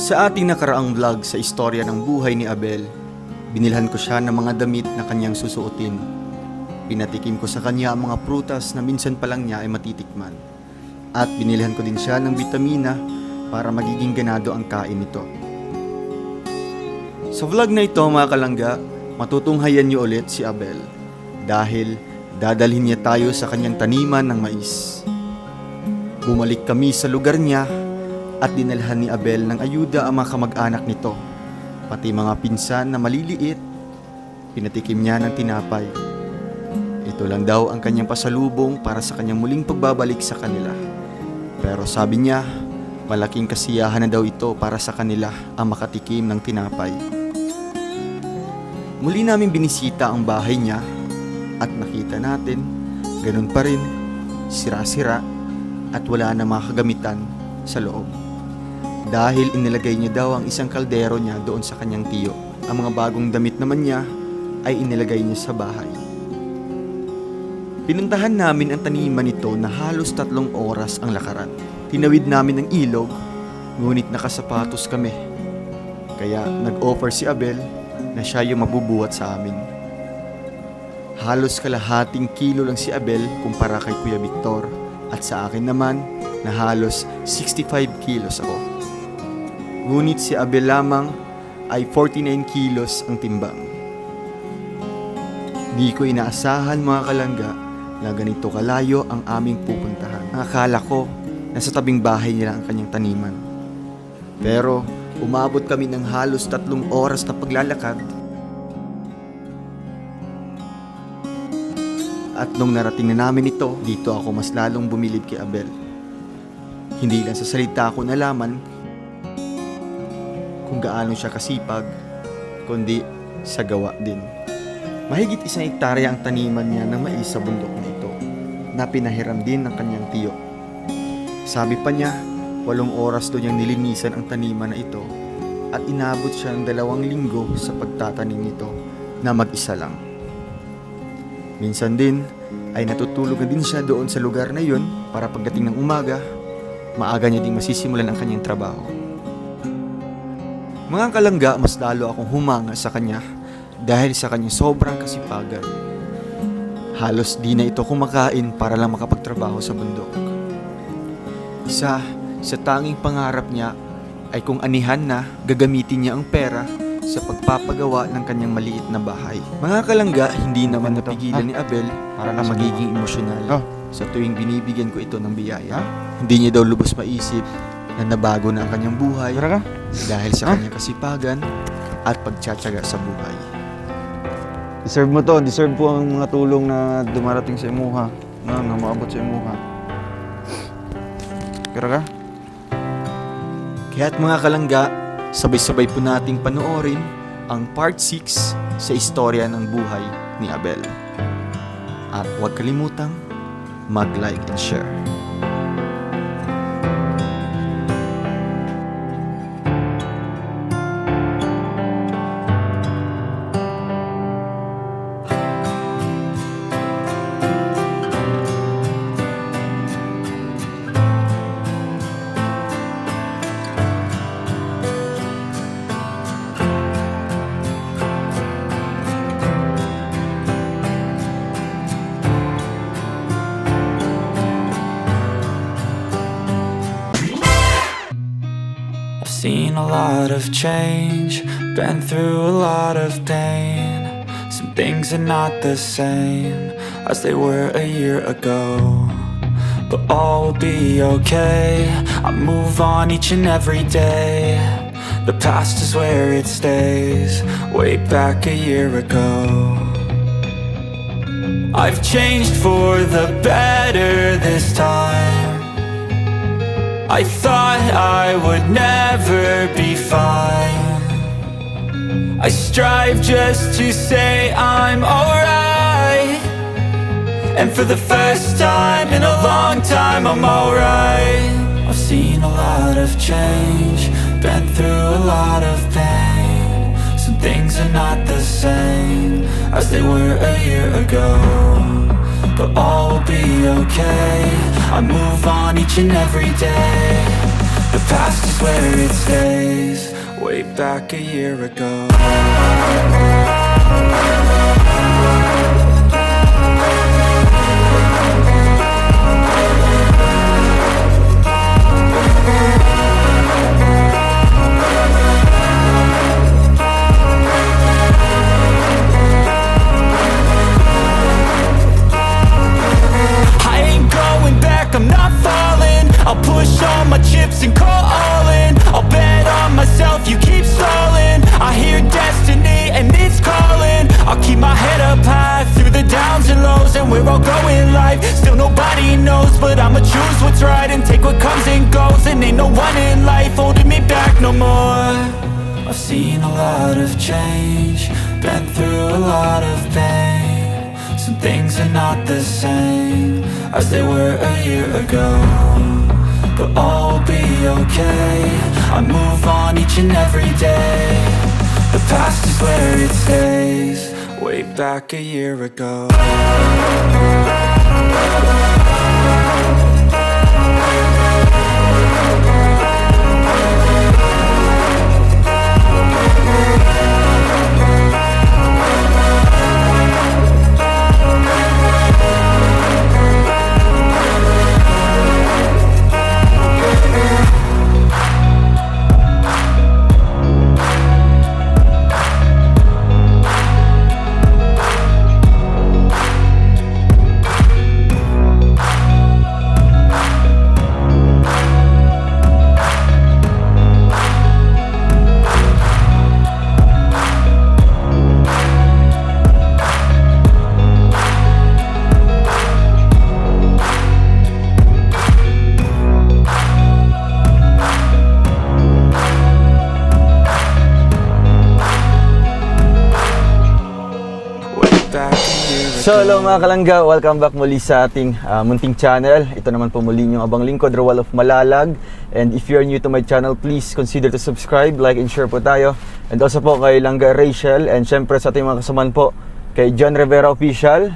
Sa ating nakaraang vlog sa istorya ng buhay ni Abel, binilhan ko siya ng mga damit na kanyang susuotin. Pinatikim ko sa kanya ang mga prutas na minsan pa lang niya ay matitikman. At binilhan ko din siya ng bitamina para magiging ganado ang kain nito. Sa vlog na ito mga kalangga, matutunghayan niyo ulit si Abel dahil dadalhin niya tayo sa kanyang taniman ng mais. Bumalik kami sa lugar niya at dinalhan ni Abel ng ayuda ang mga kamag-anak nito, pati mga pinsan na maliliit. Pinatikim niya ng tinapay. Ito lang daw ang kanyang pasalubong para sa kanyang muling pagbabalik sa kanila. Pero sabi niya, malaking kasiyahan na daw ito para sa kanila ang makatikim ng tinapay. Muli namin binisita ang bahay niya at nakita natin, ganun pa rin, sira-sira at wala na mga kagamitan sa loob. Dahil inilagay niya daw ang isang kaldero niya doon sa kanyang tiyo. Ang mga bagong damit naman niya ay inilagay niya sa bahay. Pinuntahan namin ang taniman nito na halos 3 oras ang lakaran. Tinawid namin ang ilog, ngunit nakasapatos kami. Kaya nag-offer si Abel na siya yung mabubuhat sa amin. Halos kalahating kilo lang si Abel kumpara kay Kuya Victor, at sa akin naman na halos 65 kilos ako. Ngunit si Abel lamang ay 49 kilos ang timbang. Di ko inaasahan mga kalangga na ganito kalayo ang aming pupuntahan. Akala ko na sa tabing bahay nila ang kanyang taniman. Pero umabot kami ng halos 3 oras na paglalakad. At nung narating na namin ito, dito ako mas lalong bumilib kay Abel. Hindi lang sa salita ko nalaman kung gaano siya kasipag, kundi sa gawa din. Mahigit 1 hektarya ang taniman niya ng mais sa bundok na ito, na pinahiram din ng kanyang tiyo. Sabi pa niya, 8 oras doon niyang nilinisan ang taniman na ito at inabot siya ng 2 linggo sa pagtatanim nito na mag-isa lang. Minsan din ay natutulog na din siya doon sa lugar na yun para pagdating ng umaga, maaga niya ding masisimulan ang kanyang trabaho. Mga kalangga, mas lalo akong humanga sa kanya dahil sa kanyang sobrang kasipagan. Halos di na ito kumakain para lang makapagtrabaho sa bundok. Isa sa tanging pangarap niya ay kung anihan na gagamitin niya ang pera sa pagpapagawa ng kanyang maliit na bahay. Mga kalangga, hindi naman napigilan ni Abel para na magiging emosyonal sa tuwing binibigyan ko ito ng biyaya. Hindi niya daw lubos maisip na nabago na ang kanyang buhay dahil sa kanyang kasipagan at pagtsatsaga sa buhay. Deserve mo to. Deserve po ang mga tulong na dumarating sa imuha. Na maabot sa imuha. Kira ka? Kaya't mga kalangga, sabay-sabay po nating panoorin ang part 6 sa istorya ng buhay ni Abel. At huwag kalimutang mag-like and share. Seen a lot of change, been through a lot of pain. Some things are not the same as they were a year ago, but all will be okay. I move on each and every day. The past is where it stays, way back a year ago. I've changed for the better this time. I thought I would never be fine. I strive just to say I'm alright, and for the first time in a long time I'm alright. I've seen a lot of change, been through a lot of pain. Some things are not the same as they were a year ago, but all will be okay. I move on each and every day. The past is where it stays. way back a year ago. I ain't going back, I'm not falling. I'll push all my chips and call all in. I'll bet on myself, you keep stalling. I hear destiny and it's calling. I'll keep my head up high through the downs and lows. And we're all going live, still nobody knows. But I'ma choose what's right and take what comes and goes. And ain't no one in life holding me back no more. I've seen a lot of change, been through a lot of pain. Some things are not the same as they were a year ago, but all will be okay. I move on each and every day. The past is where it stays, way back a year ago. So hello mga kalangga, welcome back muli sa ating munting channel. Ito naman po muli yung abang lingkod, Roel of Malalag. And if you're new to my channel, please consider to subscribe, like and share po tayo. And also po kay Langga Rachel, and syempre sa ating mga kasamaan po, kay John Rivera Official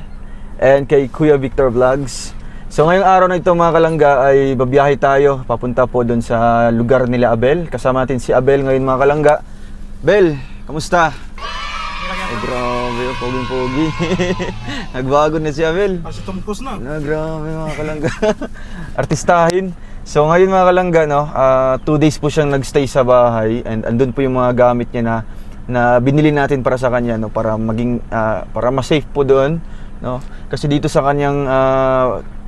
and kay Kuya Victor Vlogs. So ngayong araw na ito mga kalangga ay babiyahe tayo papunta po doon sa lugar nila Abel. Kasama natin si Abel ngayon mga kalangga. Bel, kamusta? Ay, grabe, poging-pogi. Nagbago na si Abel. Kasi tumpos na. Grabe mga kalangga. Artistahin. So ngayon mga kalangga, no, 2 days po siyang nagstay sa bahay, and andun po yung mga gamit niya na binili natin para sa kanya, no, para maging para ma-safe po doon, no. Kasi dito sa kanyang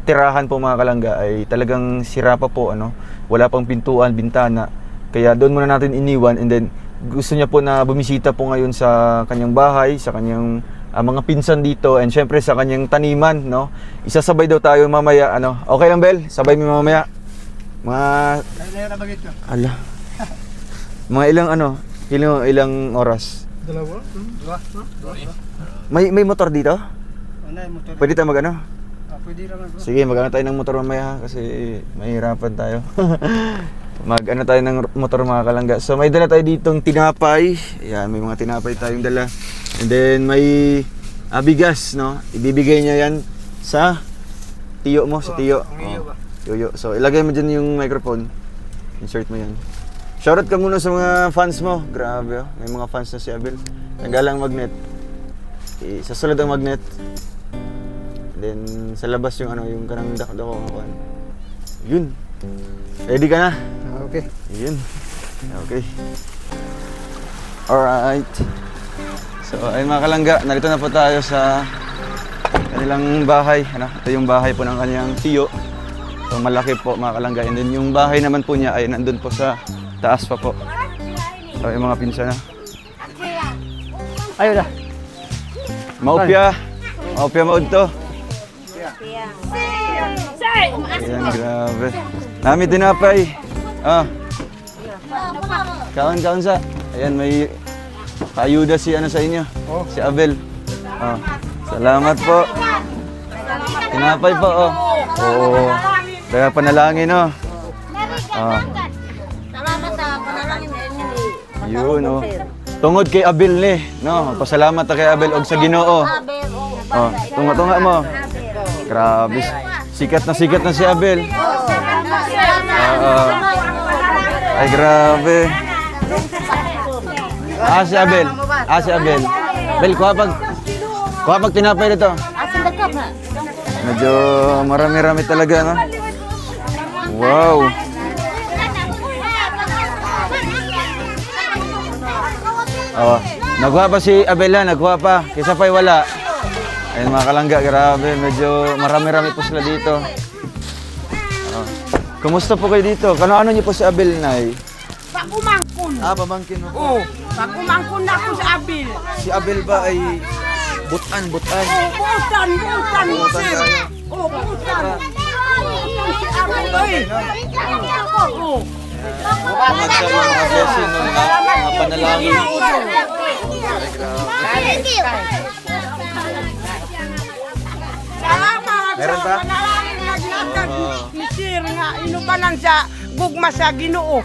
tirahan po mga kalangga ay talagang sira pa po, ano. Wala pang pintuan, bintana. Kaya doon muna natin iniwan, and then gusto niya po na bumisita po ngayon sa kanyang bahay, sa kanyang mga pinsan dito, and syempre sa kanyang taniman, no. Isasabay daw tayo mamaya, ano. Okay lang, Bel? Sabay mo mamaya. Mga ala. Mga ilang oras? Dalawa? May motor dito? Motor. Pwede tayo mag-ano? Pwede naman bro. Sige, mag-ano tayo ng motor mamaya kasi mahirapan tayo. Mag-ano tayo ng motor mga kalangga. So may dala tayo ditong tinapay. Ayan, may mga tinapay tayong dala. And then may bigas, no? Ibibigay niya yan sa tiyo mo, sa tiyo. Yoyo. So ilagay mo dyan yung microphone. Insert mo yan. Shoutout ka muna sa mga fans mo. Grabe, oh. May mga fans na si Abel. Nagalang magnet. Sa sulod ang magnet. Then sa labas yung yung kanang dako. Yun. Ready ka na? Okay. Yun. Okay. Alright. So ayun mga kalangga, narito na po tayo sa kanilang bahay. Ito yung bahay po ng kanyang tiyo. So malaki po mga kalangga. And then yung bahay naman po niya ay nandun po sa taas pa po. So yung mga pinsan na. Ayaw na. Maupya maud to. Ayan, grabe. Nami tinapay. Kaon sa. Ayan, may ayuda si sa inyo. Si Abel. Salamat po. Tinapay po, Kaya panalangin, Salamat sa panalangin ninyo. Yun, Tungod kay Abel ni, no? Pasalamat ta kay Abel og sa Ginoo. Tunga mo. Grabe. Sikat na si Abel. Ay, grabe. Si Abel. Si Abel. Bel, kuha pag tinapay dito. Asin dekat na. Medyo marami-rami talaga, no? Wow. Oh, nagkuha pa si Abel ha, nagkuha pa. Kisa pa'y wala. Ayun mga kalangga, grabe. Medyo marami-rami po sila dito. Oh. Kumusta po kayo dito? Ano niyo po si Abel, Nay? Pakumangkon. Pamangkin mo. Oo. Pakumangkon na ako sa Abil. Si Abel ba ay butan? Butan sir. Oo, butan. Si Abil, oy. Oo. Mga blessing ng mga panalangin. Salamat Meron pa? sa panalangin nga ginatag ni sir nga inubanan sa gugma sa Ginoo.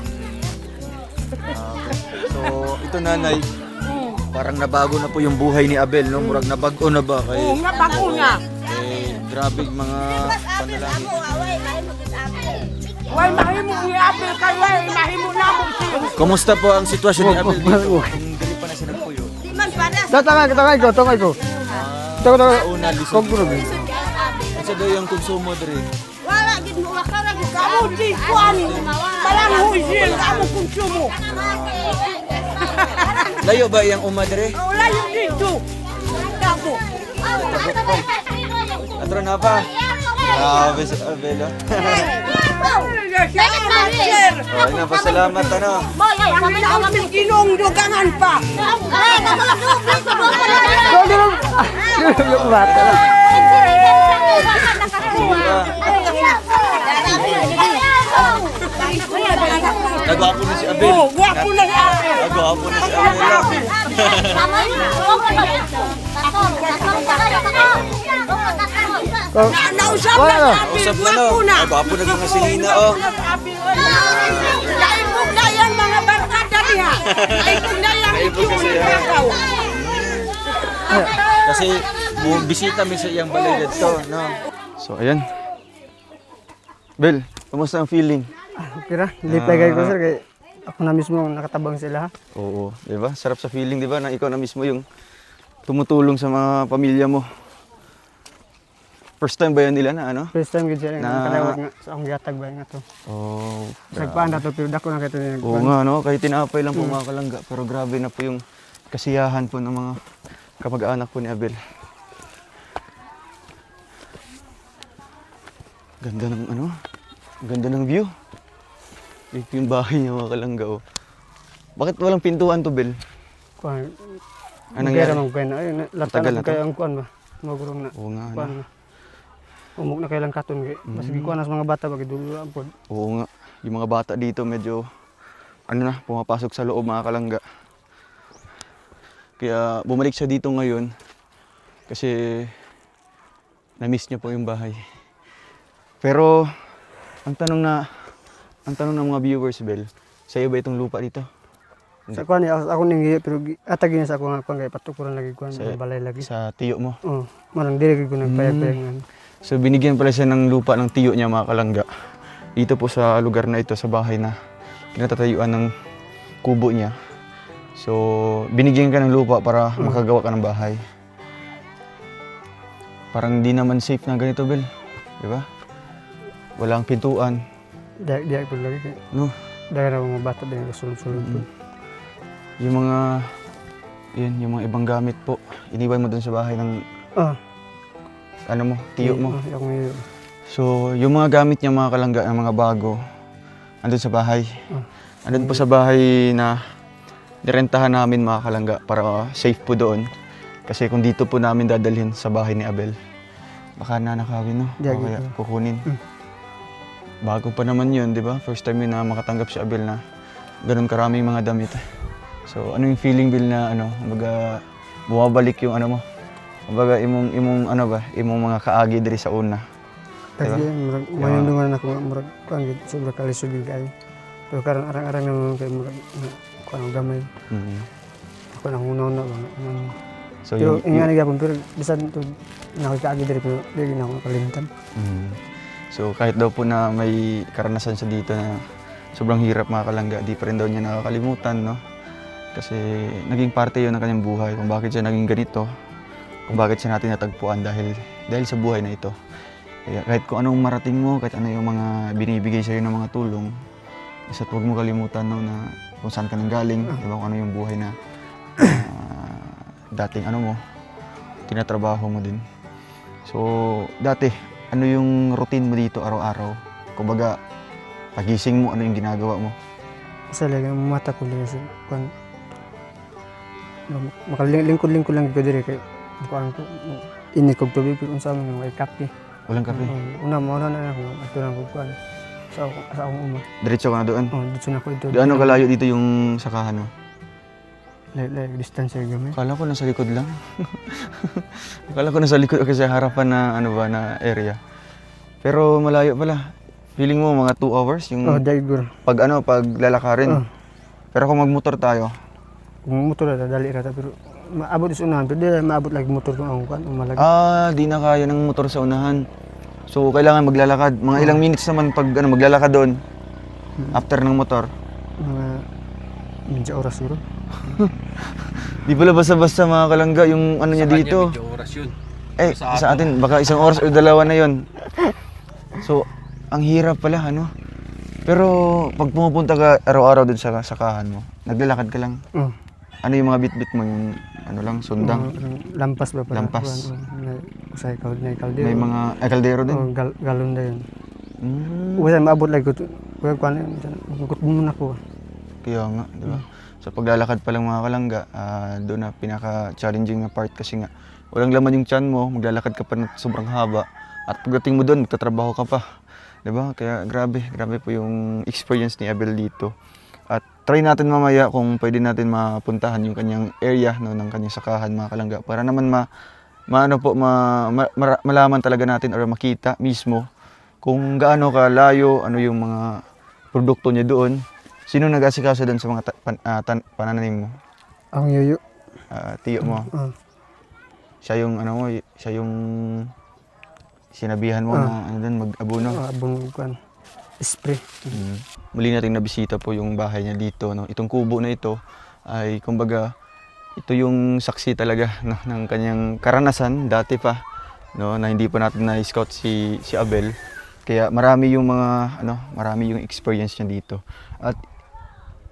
So, ito nanay, parang nabago na po yung buhay ni Abel, no? Murag nabago na ba kay Oo, nga bago niya. grabe mga panalangin. Way mahimo ni Abil kay way mahimo na mo sir. Kumusta po ang sitwasyon ni Abel dito? Kung dali pa na siya nagpuyo. Tangay ko. Una, lisod. Isa daw yung konsumo diri. Wala gid mo wakara gid Kamu di kuan. Malang sir kamu konsumo. Layo ba yung uma diri? Wala yung dito. Kamu. Atro na pa. Grabe si Abel, ah. Salamat sir. Ay, napasalamat, ano? Boy, ay kami na Ang ginong dugangan pa. Ay, Yung bata. Nagwapo na si Abel. Oh, gwapo na si Abel. Nagwapo na si Abel, ah. Nausap na si Abel. Usap na, no? Gwapo na. Nagwapo na mga sinina, oh. Naibog na yan mga barkada niya. Naibog na yan Naibog kasi yan. ikaw. Kasi bisita mi sa iyang balay dito, no? So, ayan. Bel, kumusta ang feeling? Okay ra, lipay kayo ko sir kay ako na mismo ang nakatabang sila ha. Oo, di ba? Sarap sa feeling, di ba? Na ikaw na mismo yung tumutulong sa mga pamilya mo. First time ba yan nila na ano? First time gid siya Na- nga kalawat nga sa akong gatag ba nga to. Oh, Nagpaan na to pero dako na kay to. oo nga, no? Kahit tinapay lang po mga kalangga. Pero grabe na po yung kasiyahan po ng mga kamag-anak po ni Abel. Ganda ng ano? Ganda ng view. Ito yung bahay niya mga kalangga, oh. Bakit walang pintuan to, Bel? Kuan. Anong nangyari? Ang kuan ay Matagal na latan to? kay ang kuan ba. Magurong na. Oo nga, Kuan ano? na. Umok na kay lang katon kay mas gikuan sa mga bata ba gidulo ang pod. Oo nga. Yung mga bata dito medyo, ano na, pumapasok sa loob mga kalangga. Kaya bumalik siya dito ngayon kasi na-miss niya po yung bahay. Pero ang tanong ng mga viewers, Bel, sa'yo ba itong lupa dito? Sa kuan ni ako ning pero atag niya sa ako nga kuan kay patukuran lagi kuan Sa- balay lagi. Sa tiyo mo. Oh, manang dili ko nagpayag-payag. So binigyan pala siya ng lupa ng tiyo niya mga kalangga. Dito po sa lugar na ito, sa bahay na kinatatayuan ng kubo niya. So binigyan ka ng lupa para makagawa ka ng bahay. Parang di naman safe na ganito, Bel. Di ba? Walang pintuan. Di ko lagi kay No? dahil mga bata din sulod-sulod po. Yung mga, yung mga ibang gamit po, iniwan mo dun sa bahay ng, Ah, ano mo, tiyo mo. Ako may So, yung mga gamit niya mga kalangga, ng mga bago, andun sa bahay. Andun po sa bahay na nirentahan namin mga kalangga para safe po doon. Kasi kung dito po namin dadalhin sa bahay ni Abel, baka nanakawin, no? Di, O kaya gitu. kukunin. Bago pa naman yun, di ba? First time yun na makatanggap si Abel na ganun karaming mga damit. So, ano yung feeling, Bill, na ano, kumbaga, bumabalik yung ano mo? Kumbaga, imong ano ba, imong mga kaagi diri sa una. kasi murag manindungan ako murag kuan gid sobra kalisod gid kay. Pero karon arang-arang naman kay murag kuan gamay. Mhm. Ako nang una ba. So, Pero yung, ingani gyapon pero bisan to nakikaagi diri pero dili na ako kalimtan. Mhm. So, kahit daw po na may karanasan siya dito na sobrang hirap mga kalangga, di pa rin daw niya nakakalimutan, no? Kasi naging parte yun ng kanyang buhay, kung bakit siya naging ganito, kung bakit siya natin natagpuan dahil sa buhay na ito. Kaya kahit kung anong marating mo, kahit ano yung mga binibigay sa'yo ng mga tulong, isa't huwag mo kalimutan no, na kung saan ka nanggaling, di ba, kung ano yung buhay na dating ano mo, tinatrabaho mo din. So, dati, ano yung routine mo dito araw-araw? Kumbaga, pagising mo, ano yung ginagawa mo? Sa lang mata ko din sa kuan. Makalingkod-lingkod lang ko dire kay kuan ko. Ini kog tubig pero sa amin may kape. Walang kape. Una mo na ako ato lang kog kuan. Sa akong uma. Diretso ka na doon. Dito na ko ito. Di ano kalayo dito yung sakahan mo? Like distance ay gamay. Akala ko nasa likod lang. Akala ko nasa likod kasi harapan na ano ba na area. Pero malayo pala. Feeling mo mga 2 hours yung Daigor. pag lalakarin. Pero kung magmotor tayo, Kung motor na dali rata pero maabot is unahan pero di maabot lagi motor ko ang kuan malagi. di na kaya ng motor sa unahan. So kailangan maglalakad. Mga ilang minutes naman pag maglalakad doon. After ng motor. Mga medyo oras siguro. Di pala basta-basta mga kalangga yung ano niya dito. Medyo oras yun. Sa atin baka 1 oras o 2 na yon. So ang hirap pala ano. Pero pag pumupunta ka araw-araw dun sa sakahan mo, naglalakad ka lang. Ano yung mga bit-bit mo yung ano lang sundang? Lampas ba pala? Lampas. Usay kaldero. May mga kaldero din. Galon na yun. Usay maabot lagi ko. Kuya kuan magkut muna ko. Kaya nga, di ba? So paglalakad pa lang mga kalangga, doon na pinaka-challenging na part kasi nga walang laman yung tiyan mo, maglalakad ka pa ng sobrang haba at pagdating mo doon, magtatrabaho ka pa. Di ba? Kaya grabe po yung experience ni Abel dito. At try natin mamaya kung pwede natin mapuntahan yung kanyang area no, ng kanyang sakahan mga kalangga para naman malaman talaga natin or makita mismo kung gaano kalayo, ano yung mga produkto niya doon. Sino nag-asikaso doon sa mga panananim mo? Ang yuyo. Tiyo mo. Siya yung sinabihan mo na ano doon mag-abono. Abong kuan. Spray. Muli nating nabisita po yung bahay niya dito. No? Itong kubo na ito ay kumbaga ito yung saksi talaga no, ng kanyang karanasan dati pa no, na hindi pa natin na-scout si Abel. Kaya marami yung marami yung experience niya dito. At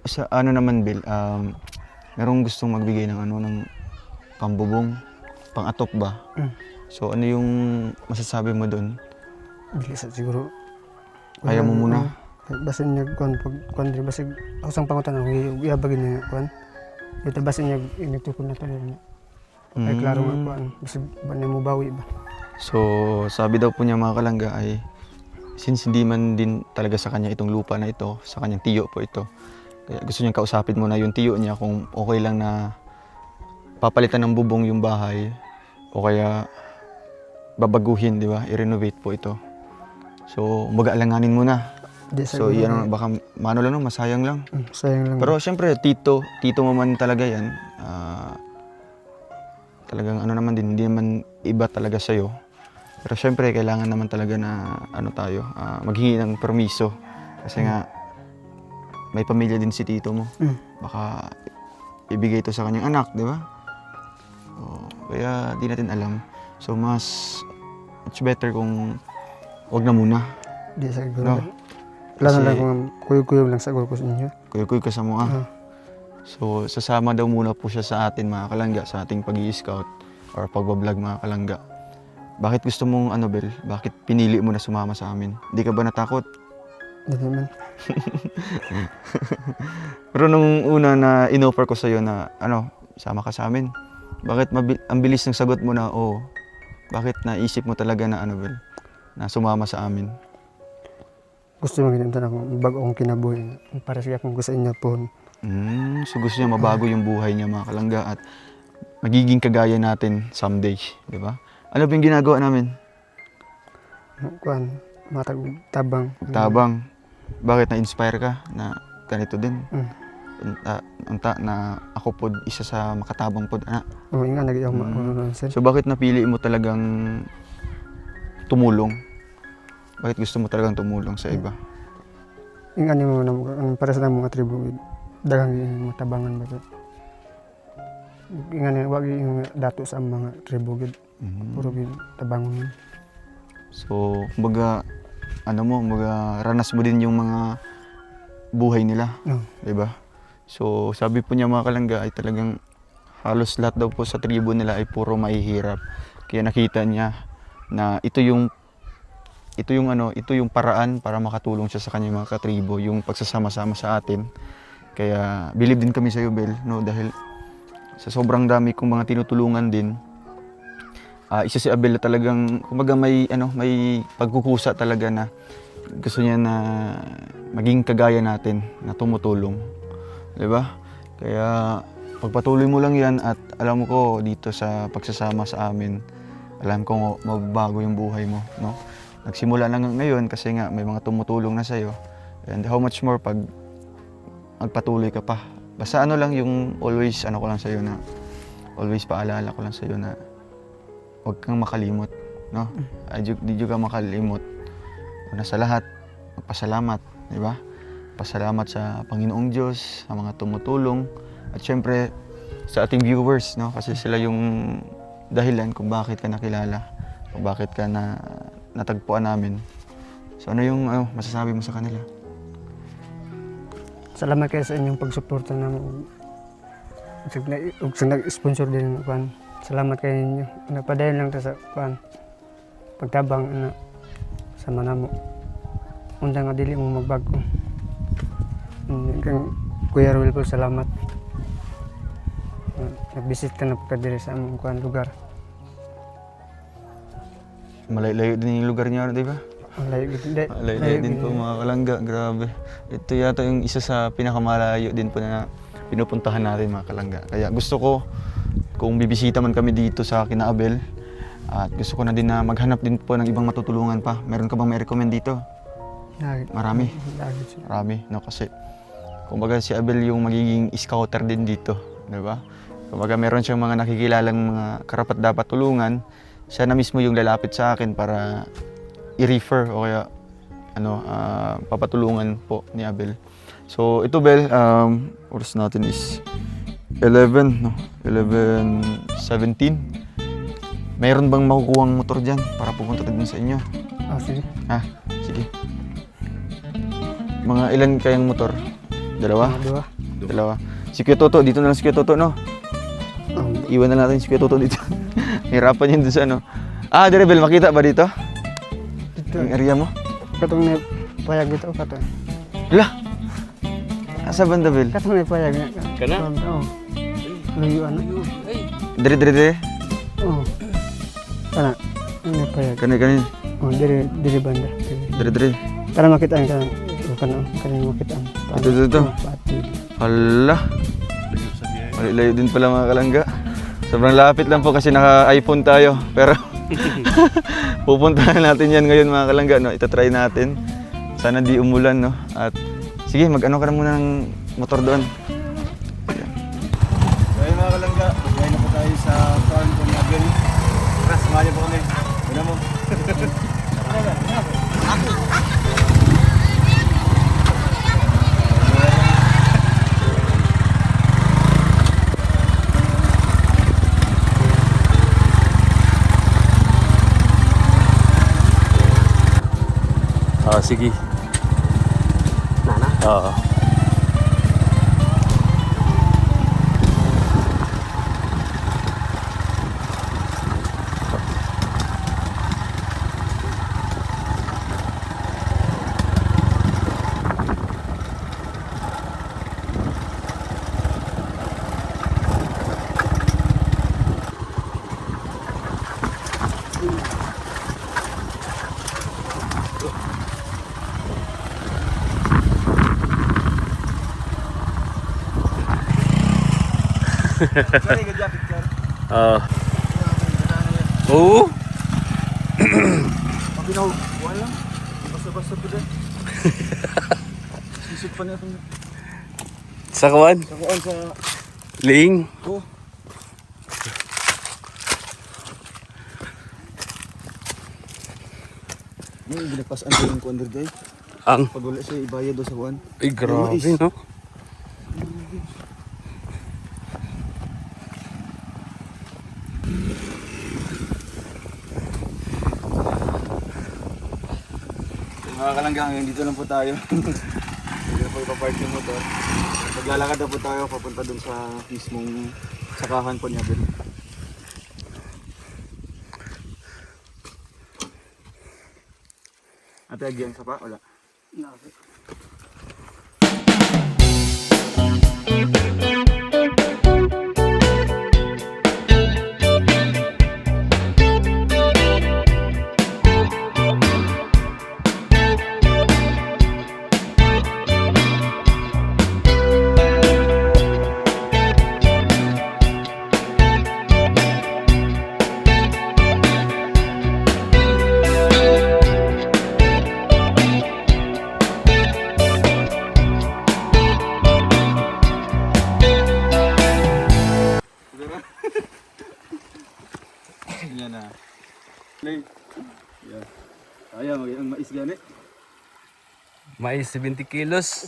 sa ano naman Bill, merong gustong magbigay ng ng pambubong, pang-atop ba? So ano yung masasabi mo doon? Bilis siguro. Kaya mo muna. Basin niya kuan diri basig ako sang pangutan ang iabagin niya kuan. Ito basin niya initukod na to niya. Ay klaro nga kuan basig ba mo bawi ba. So sabi daw po niya mga kalangga ay since hindi man din talaga sa kanya itong lupa na ito, sa kanyang tiyo po ito. Kaya gusto niyang kausapin muna yung tiyo niya kung okay lang na papalitan ng bubong yung bahay o kaya babaguhin, di ba? I-renovate po ito. So, mag-aalanganin muna. So, yan baka mano lang, masayang lang. Sayang lang. Pero syempre, tito mo man talaga yan. Talagang ano naman din, hindi naman iba talaga sa'yo. Pero syempre, kailangan naman talaga na maghingi ng permiso. Kasi nga, may pamilya din si tito mo. Baka ibigay ito sa kanyang anak, di ba? Kaya di natin alam. So, much better kung wag na muna. Di sa siguro. No? Plano Kasi- lang kung kuyo-kuyo lang sa ko sa inyo. Kuya-kuya ka sa mga. So, sasama daw muna po siya sa atin mga kalangga, sa ating pag-i-scout or pagbablog mga kalangga. Bakit gusto mong Bel? Bakit pinili mo na sumama sa amin? Hindi ka ba natakot? Di naman. Pero nung una na in-offer ko sa'yo na sama ka sa amin, bakit ang bilis ng sagot mo na oo? Bakit naisip mo talaga na Bel? Na sumama sa amin? Gusto mo ganito na akong bago akong kinabuhi. Para siya kung gusto niya po. So gusto niya mabago yung buhay niya mga kalangga at magiging kagaya natin someday, di ba? Ano ba yung ginagawa namin? Kuan, matag tabang. Tabang. Bakit na-inspire ka na ganito din? Unta na ako pod isa sa makatabang pod ana. Oo, nga nag-iyaw sir. So bakit napili mo talagang tumulong? Bakit gusto mo talagang tumulong sa iba? Yung ano mo na para sa mga tribo dagang yung matabangan ba. Ingani wag yung dato sa mga tribo gid. Puro gid tabangon. So, kumbaga, kumbaga, ranas mo din yung mga buhay nila. No. Diba? So, sabi po niya mga kalangga ay talagang halos lahat daw po sa tribo nila ay puro mahihirap. Kaya nakita niya na ito yung paraan para makatulong siya sa kanyang mga katribo, yung pagsasama-sama sa atin. Kaya believe din kami sa iyo, Bel, no, dahil sa sobrang dami kong mga tinutulungan din. Isa si Abel na talagang kumbaga may pagkukusa talaga na gusto niya na maging kagaya natin na tumutulong. 'Di ba? Kaya pagpatuloy mo lang 'yan at alam mo ko dito sa pagsasama sa amin, alam ko magbabago yung buhay mo, no? Nagsimula lang ngayon kasi nga may mga tumutulong na sa iyo. And how much more pag magpatuloy ka pa. Basta lang yung always ko lang sa iyo na always paalala ko lang sa iyo na huwag kang makalimot, no? Di ka makalimot. Una sa lahat, magpasalamat, di ba? Pasalamat sa Panginoong Diyos, sa mga tumutulong, at syempre sa ating viewers, no? Kasi sila yung dahilan kung bakit ka nakilala, kung bakit ka natagpuan namin. So ano yung masasabi mo sa kanila? Salamat kayo sa inyong pagsuporta namo. Ug sa nag-sponsor din kuan. Salamat kayo ninyo. Napadayon lang ta sa kuan. Pagtabang sa manamo. Unda nga dili mo magbago. Kang Kuya Ruel po, salamat. Nag-visit ka na pagka sa among kuan lugar. Malayo din yung lugar niyo, di ba? Malayo din po mga kalangga, grabe. Ito yata yung isa sa pinakamalayo din po na pinupuntahan natin mga kalangga. Kaya gusto ko, kung bibisita man kami dito sa kina Abel, at gusto ko na din na maghanap din po ng ibang matutulungan pa. Meron ka bang may recommend dito? Marami. Marami, no? Kasi, kumbaga si Abel yung magiging scouter din dito, di ba? Kumbaga meron siyang mga nakikilalang mga karapat dapat tulungan. Siya na mismo yung lalapit sa akin para i-refer o kaya papatulungan po ni Abel. So ito, Bel, oras natin is 11, no? 11:17. Mayroon bang makukuhang motor dyan para pupunta din sa inyo? Sige. Sige. Mga ilan kayang motor? Dalawa? Dalawa. Si Kuya Toto, dito na lang si Kuya Toto, no? Iwan na natin si Kuya Toto dito. Hirapan yun doon sa Dire, Bel, makita ba dito? Dito. Yung area mo? Katong na payag dito, katong. Hala! Asa banda, Bel? Katong na payag na. Kana? Oo. Luyuan. Dire. Oo. Kana. Ano payag? Kani. Oh, diri banda. Dire. Para makita ang kana. Kana makita ang. Ito. Pati. Hala! Malayo din pala mga kalangga. Sobrang lapit lang po kasi naka-iPhone tayo. Pero pupuntahan natin yan ngayon mga kalangga, no? Itatry natin. Sana di umulan, no? At sige, mag-ano ka na muna ng motor doon. So ayun mga kalangga, mag-gaya na po tayo sa farm ko ni Abel. Tara, sumali po kami. Una mo. Sige. Nana? Oo. Oo. Wala. Basta-basta po din. Isip pa niya itong Sa kuwan? sakuan sa... Ling? Oh. Yung ginagpasan ko yung kuwan day. Ang? Pag wala siya, ibayad daw sa kuwan. Ay, grabe, no? Mga kalangga, hanggang dito lang po tayo. Hindi na po ipapark yung motor. Maglalakad na po tayo papunta dun sa mismong sakahan po ni Abel. Ate, agyan sa pa? Wala. Yan na. Play. Yan. Kaya mag-iang mais gani. Mais 70 kilos.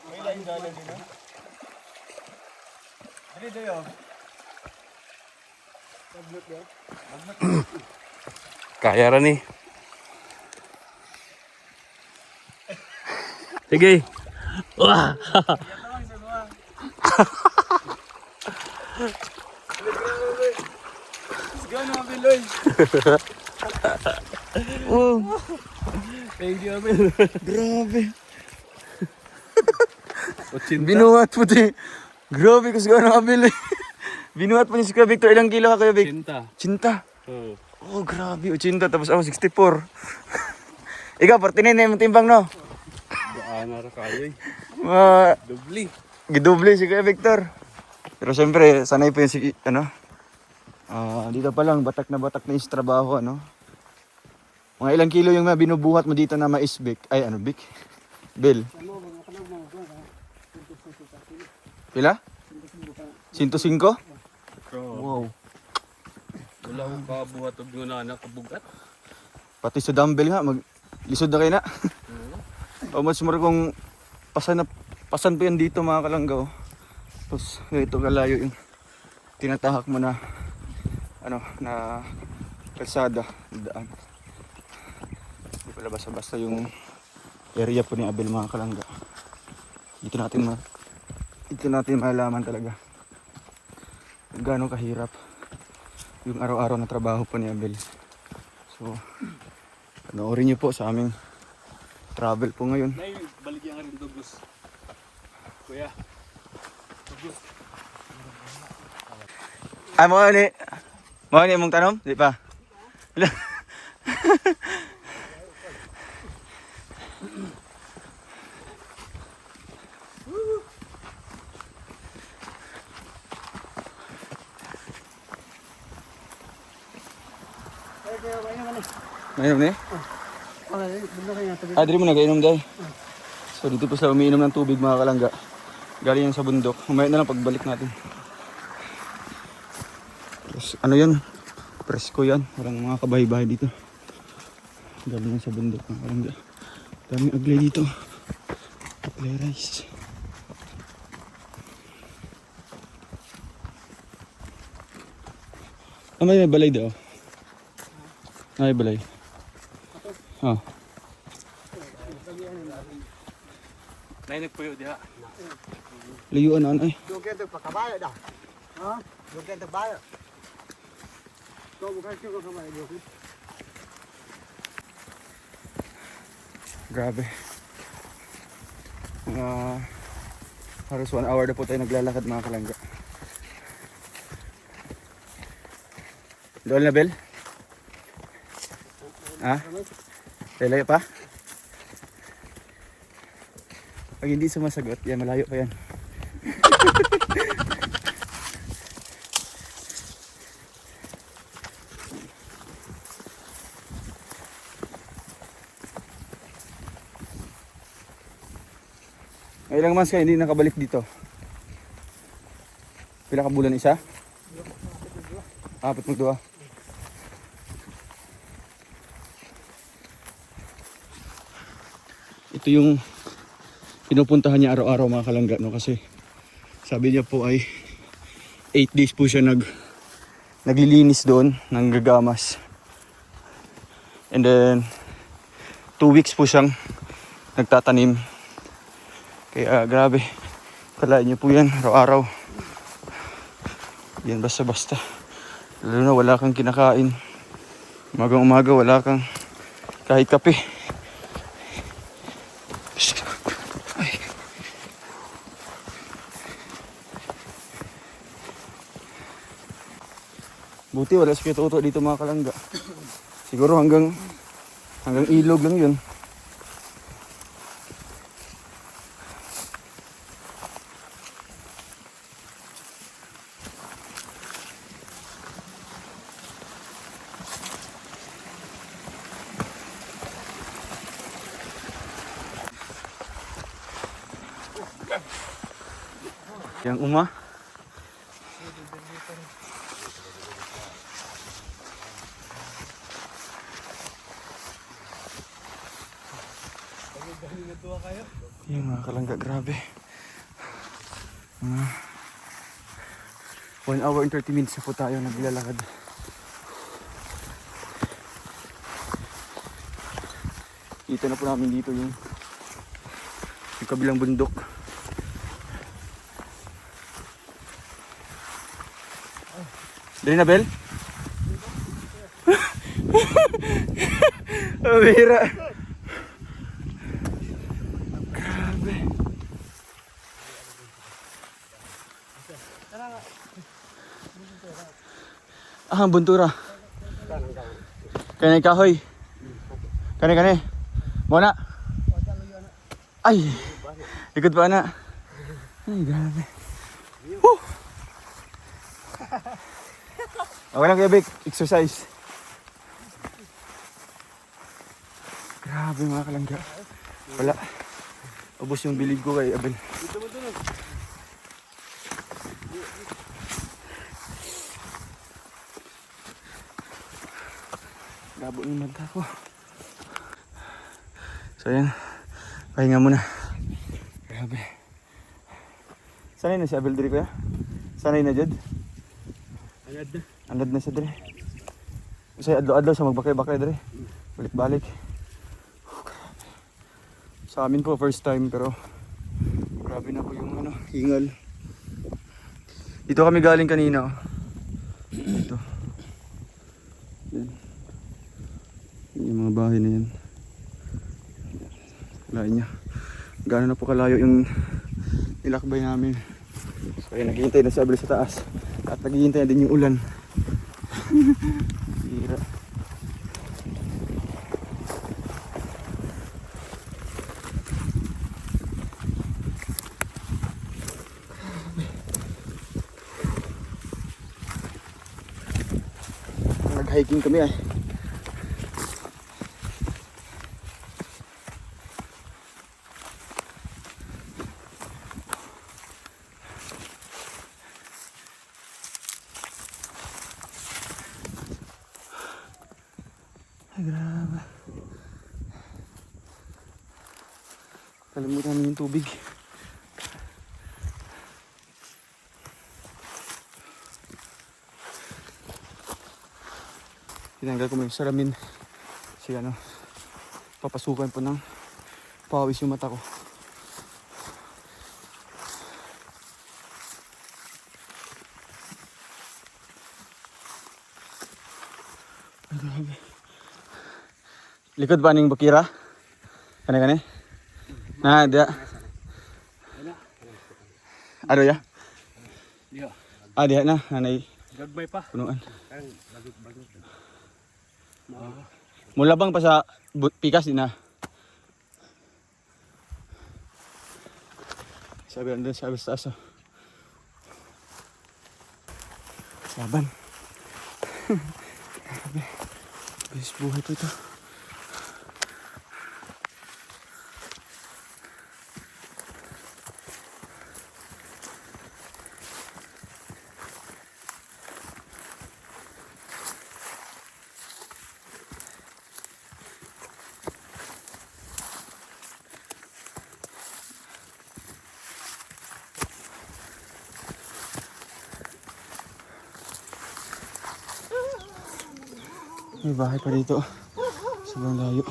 May lain galang din ha? Dali tayo. Kaya rin eh. Sige. Wah! Gano ang biloy? Thank you, Abel. Grabe. Binuhat mo di. Grabe kasi gano ang biloy. Binuhat mo ni si Kuya Victor. Ilang kilo ka, Kuya Vic? Cinta. Cinta. Oo. Oh, grabe. 80 tapos ako 64. Ikaw, 49 na yung timbang, no? Baan na kayo eh. Dubli. Gidoble si Kuya Victor. Pero siyempre, sanay po yung si, dito pa lang, batak na yung trabaho, ano? Mga ilang kilo yung binubuhat mo dito na mais, Vic? Ay, ano, Vic? Bill? Pila? 105? Wow. Wala akong kabuhat o anak kabugat. Pati sa dumbbell nga, lisod na kayo na. O mas mura kung pasan pa yan dito mga kalanggaw. Tapos ganito kalayo yung tinatahak mo na na kalsada, daan. Hindi pala basta-basta yung area po ni Abel mga kalangga. Dito natin malalaman talaga kung gaano kahirap yung araw-araw na trabaho po ni Abel. So, panoorin niyo po sa aming travel po ngayon. Nay, baligyan ka rin Douglas. Kuya. Ay, mo ni mong tanom? Di pa? Mainom ni? Dili mo nag-inom dahil. So dito po sila umiinom ng tubig mga kalangga. Galing yan sa bundok. Umaya na lang pagbalik natin. Tapos ano yan? Presko yan. Walang mga kabahay-bahay dito. Galing yan sa bundok mga kalangga. Daming aglay dito. Aglay rice. May balay daw. May balay. Oh. Nay, nagpuyo diha. Layuan na ay. Dugay to pakabayo daw. Ha? Dugay to bayo. To bukan ko kabayo dugay. Grabe. Halos 1 hour na po tayo naglalakad mga kalangga. Doon na, Bel? Ha? Lalayo pa? Pag hindi sumasagot, yan, malayo pa yan. May ilang months ka hindi nakabalik dito? Pila ka bulan isa? Apat magduwa. Ito ito yung pinupuntahan niya araw-araw mga kalangga, no? Kasi sabi niya po ay 8 days po siya naglilinis doon ng gagamas. And then 2 weeks po siyang nagtatanim. Kaya grabe, kalain niyo po yan araw-araw. Yan basta-basta. Lalo na wala kang kinakain. Umagang-umaga wala kang kahit kape. Ay. Buti wala si Kuya Toto dito mga kalangga. Siguro hanggang ilog lang yun. Yang Uma. Yung mga kalangga, grabe. 1 hour and 30 minutes na po tayo naglalakad. Kita na po namin dito yung kabilang bundok. Dali na, Bel? Ang bihira. Grabe. Ang buntura. Kanay kahoy. Kanay. Muna. Ay. Ikot pa na. Ay, grabe. Woo! Okay lang, Kuya Vic. Exercise. Grabe mga kalangga. Wala. Ubus yung bilig ko kay Abel. Labo yung mata ko. So yan. Pahinga muna. Grabe. Sanay na si Abel diri, Kuya? Sanay na Jed? Anad na siya dre. Kasi adlaw-adlaw siya magbakay-bakay dre. Balik-balik. Sa amin po first time pero grabe na po yung hingal. Dito kami galing kanina. Ito. Yan. Yung mga bahay na yan. Lain niya. Gano'n na po kalayo yung nilakbay namin. So ayun, naghihintay na si Abel sa taas. At naghihintay na din yung ulan. Hira. Nag-hiking kami ay. Ay, grabe. Kalimutan namin yung tubig. Tinanggal ko mo yung salamin. Kasi papasukan po ng pawis yung mata ko. Ay, grabe. Likod ba ning Bukira? Kani? Na, dia. Ano ya? Diha. Diha na. Nanay. Gagbay pa. Punuan. Mulabang pa sa pikas din na. Sabi andun sa taas. Laban. Grabe. Bilis buhay po ito. May bahay pa dito. Sobrang layo.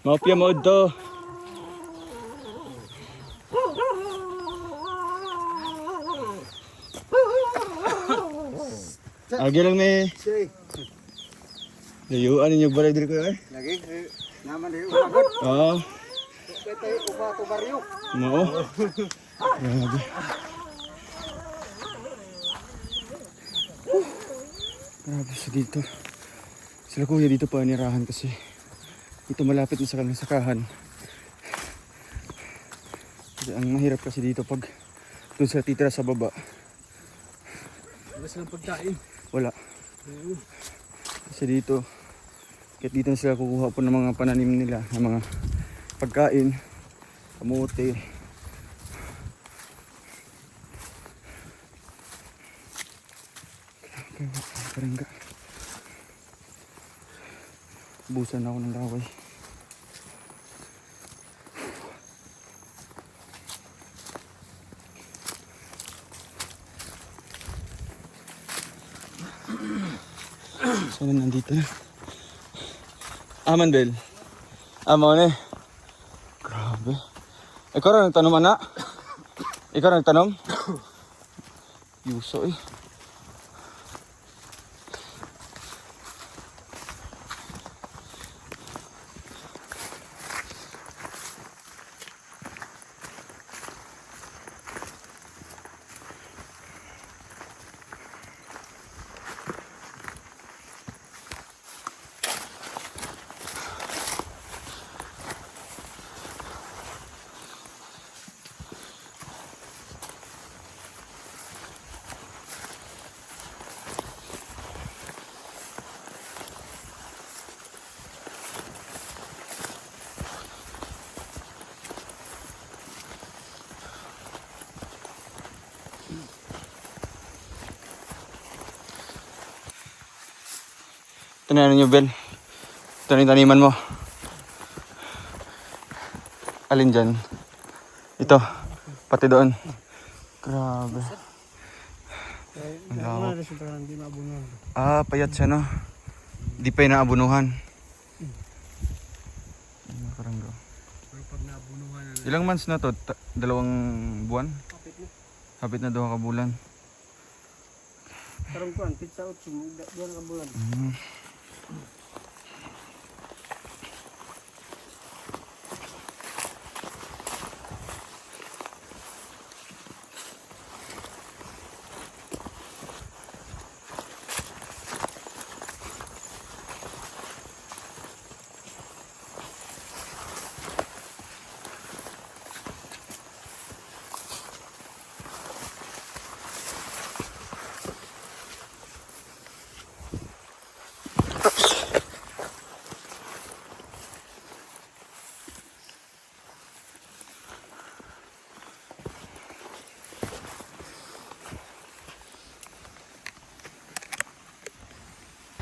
Mafia mode to. Agi lang may. Layuan ninyo balay diri ko eh. Lagi naman dito ulagot. Oo. Tayo uba to baryo. Oo. Grabe. Grabe siya dito. Sila kuya dito pa nirahan kasi dito malapit na sa kanilang sakahan. Kasi ang mahirap kasi dito pag doon sila titira sa baba. Wala silang pagkain. Wala. Kasi dito, kahit dito na sila kukuha po ng mga pananim nila, ng mga pagkain, kamote. Karangga. Busan ako ng laway. Sana nandito na. Manbel. Mo na eh. Grabe. Ikaw rin nagtanom, anak? Ikaw rin nagtanom? Yuso eh. Tanayan nyo, Bel. Taniman mo. Alin dyan? Ito. Pati doon. Grabe. Ang lawak. Hindi mabunuhan. Payat siya, no? Di pa yung naabunuhan. Karangga. Ilang months na to? 2 buwan? Hapit na 2 bulan. Karong kuan pizza 8 doon ka bulan.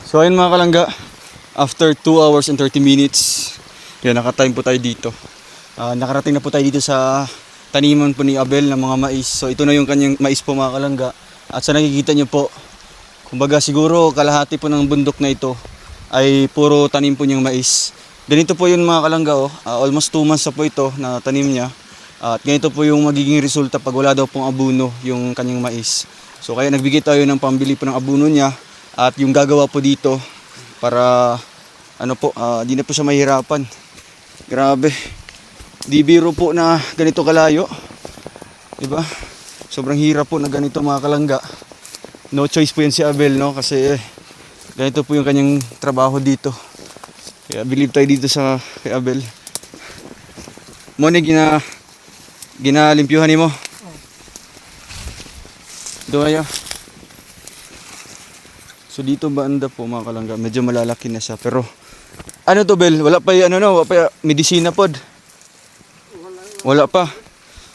So ayun mga kalangga, after 2 hours and 30 minutes, yan, nakatime po tayo dito. Nakarating na po tayo dito sa taniman po ni Abel ng mga mais. So ito na yung kanyang mais po mga kalangga. At sa nakikita nyo po, kumbaga siguro kalahati po ng bundok na ito ay puro tanim po niyang mais. Ganito po yun mga kalangga, almost 2 months na po ito na tanim niya. At ganito po yung magiging resulta pag wala daw pong abuno yung kanyang mais. So kaya nagbigay tayo ng pambili po ng abuno niya. At yung gagawa po dito para di na po siya mahirapan. Grabe. Di biro po na ganito kalayo. Diba? Sobrang hirap po na ganito mga kalangga. No choice po yan si Abel, no? Kasi ganito po yung kanyang trabaho dito. Kaya believe tayo dito sa kay Abel. Mone ginalimpyuhan mo. Doon ayo. So dito banda po mga kalangga, medyo malalaki na siya. Pero ano to, Bel? Wala pa yung wala pa medisina pod. Wala pa.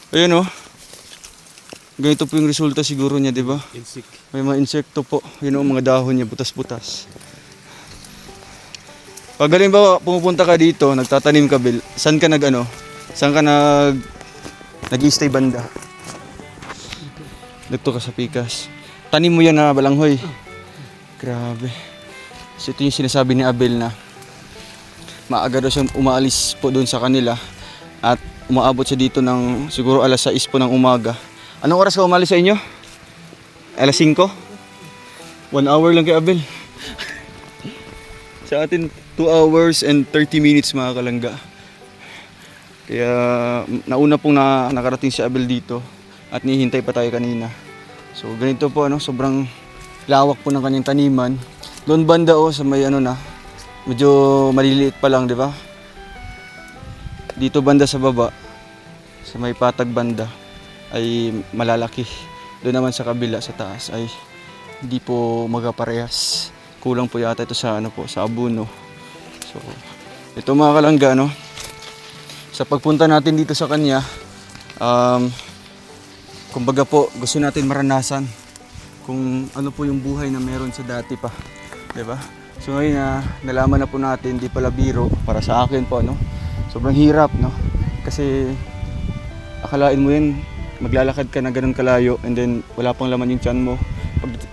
Ayun, oh. Ganito po yung resulta siguro niya, di ba? Insect. May mga insekto po. Yun, mga dahon niya, butas-butas. Pag halimbawa pumupunta ka dito, nagtatanim ka, Bel, saan ka Saan ka Nag-i-stay banda. Dito ka sa pikas. Tanim mo yan na balanghoy. Grabe. So ito yung sinasabi ni Abel na maaga daw siyang umaalis po doon sa kanila at umaabot siya dito ng siguro alas 6 po ng umaga. Anong oras ka umalis sa inyo? Alas 5? 1 hour lang kay Abel. Sa atin 2 hours and 30 minutes mga kalangga. Kaya nauna pong nakarating si Abel dito at nihintay pa tayo kanina. So ganito po sobrang lawak po ng kanyang taniman. Doon banda sa may medyo maliliit pa lang, di ba? Dito banda sa baba, sa may patag banda ay malalaki. Doon naman sa kabila sa taas ay hindi po magaparehas. Kulang po yata ito sa sa abuno. So ito mga kalangga sa pagpunta natin dito sa kanya, kumbaga po gusto natin maranasan kung ano po yung buhay na meron sa dati pa, 'di ba? So ngayon nalaman na po natin, di pala biro para sa akin po sobrang hirap kasi akalain mo yan maglalakad ka na ganun kalayo and then wala pang laman yung tiyan mo.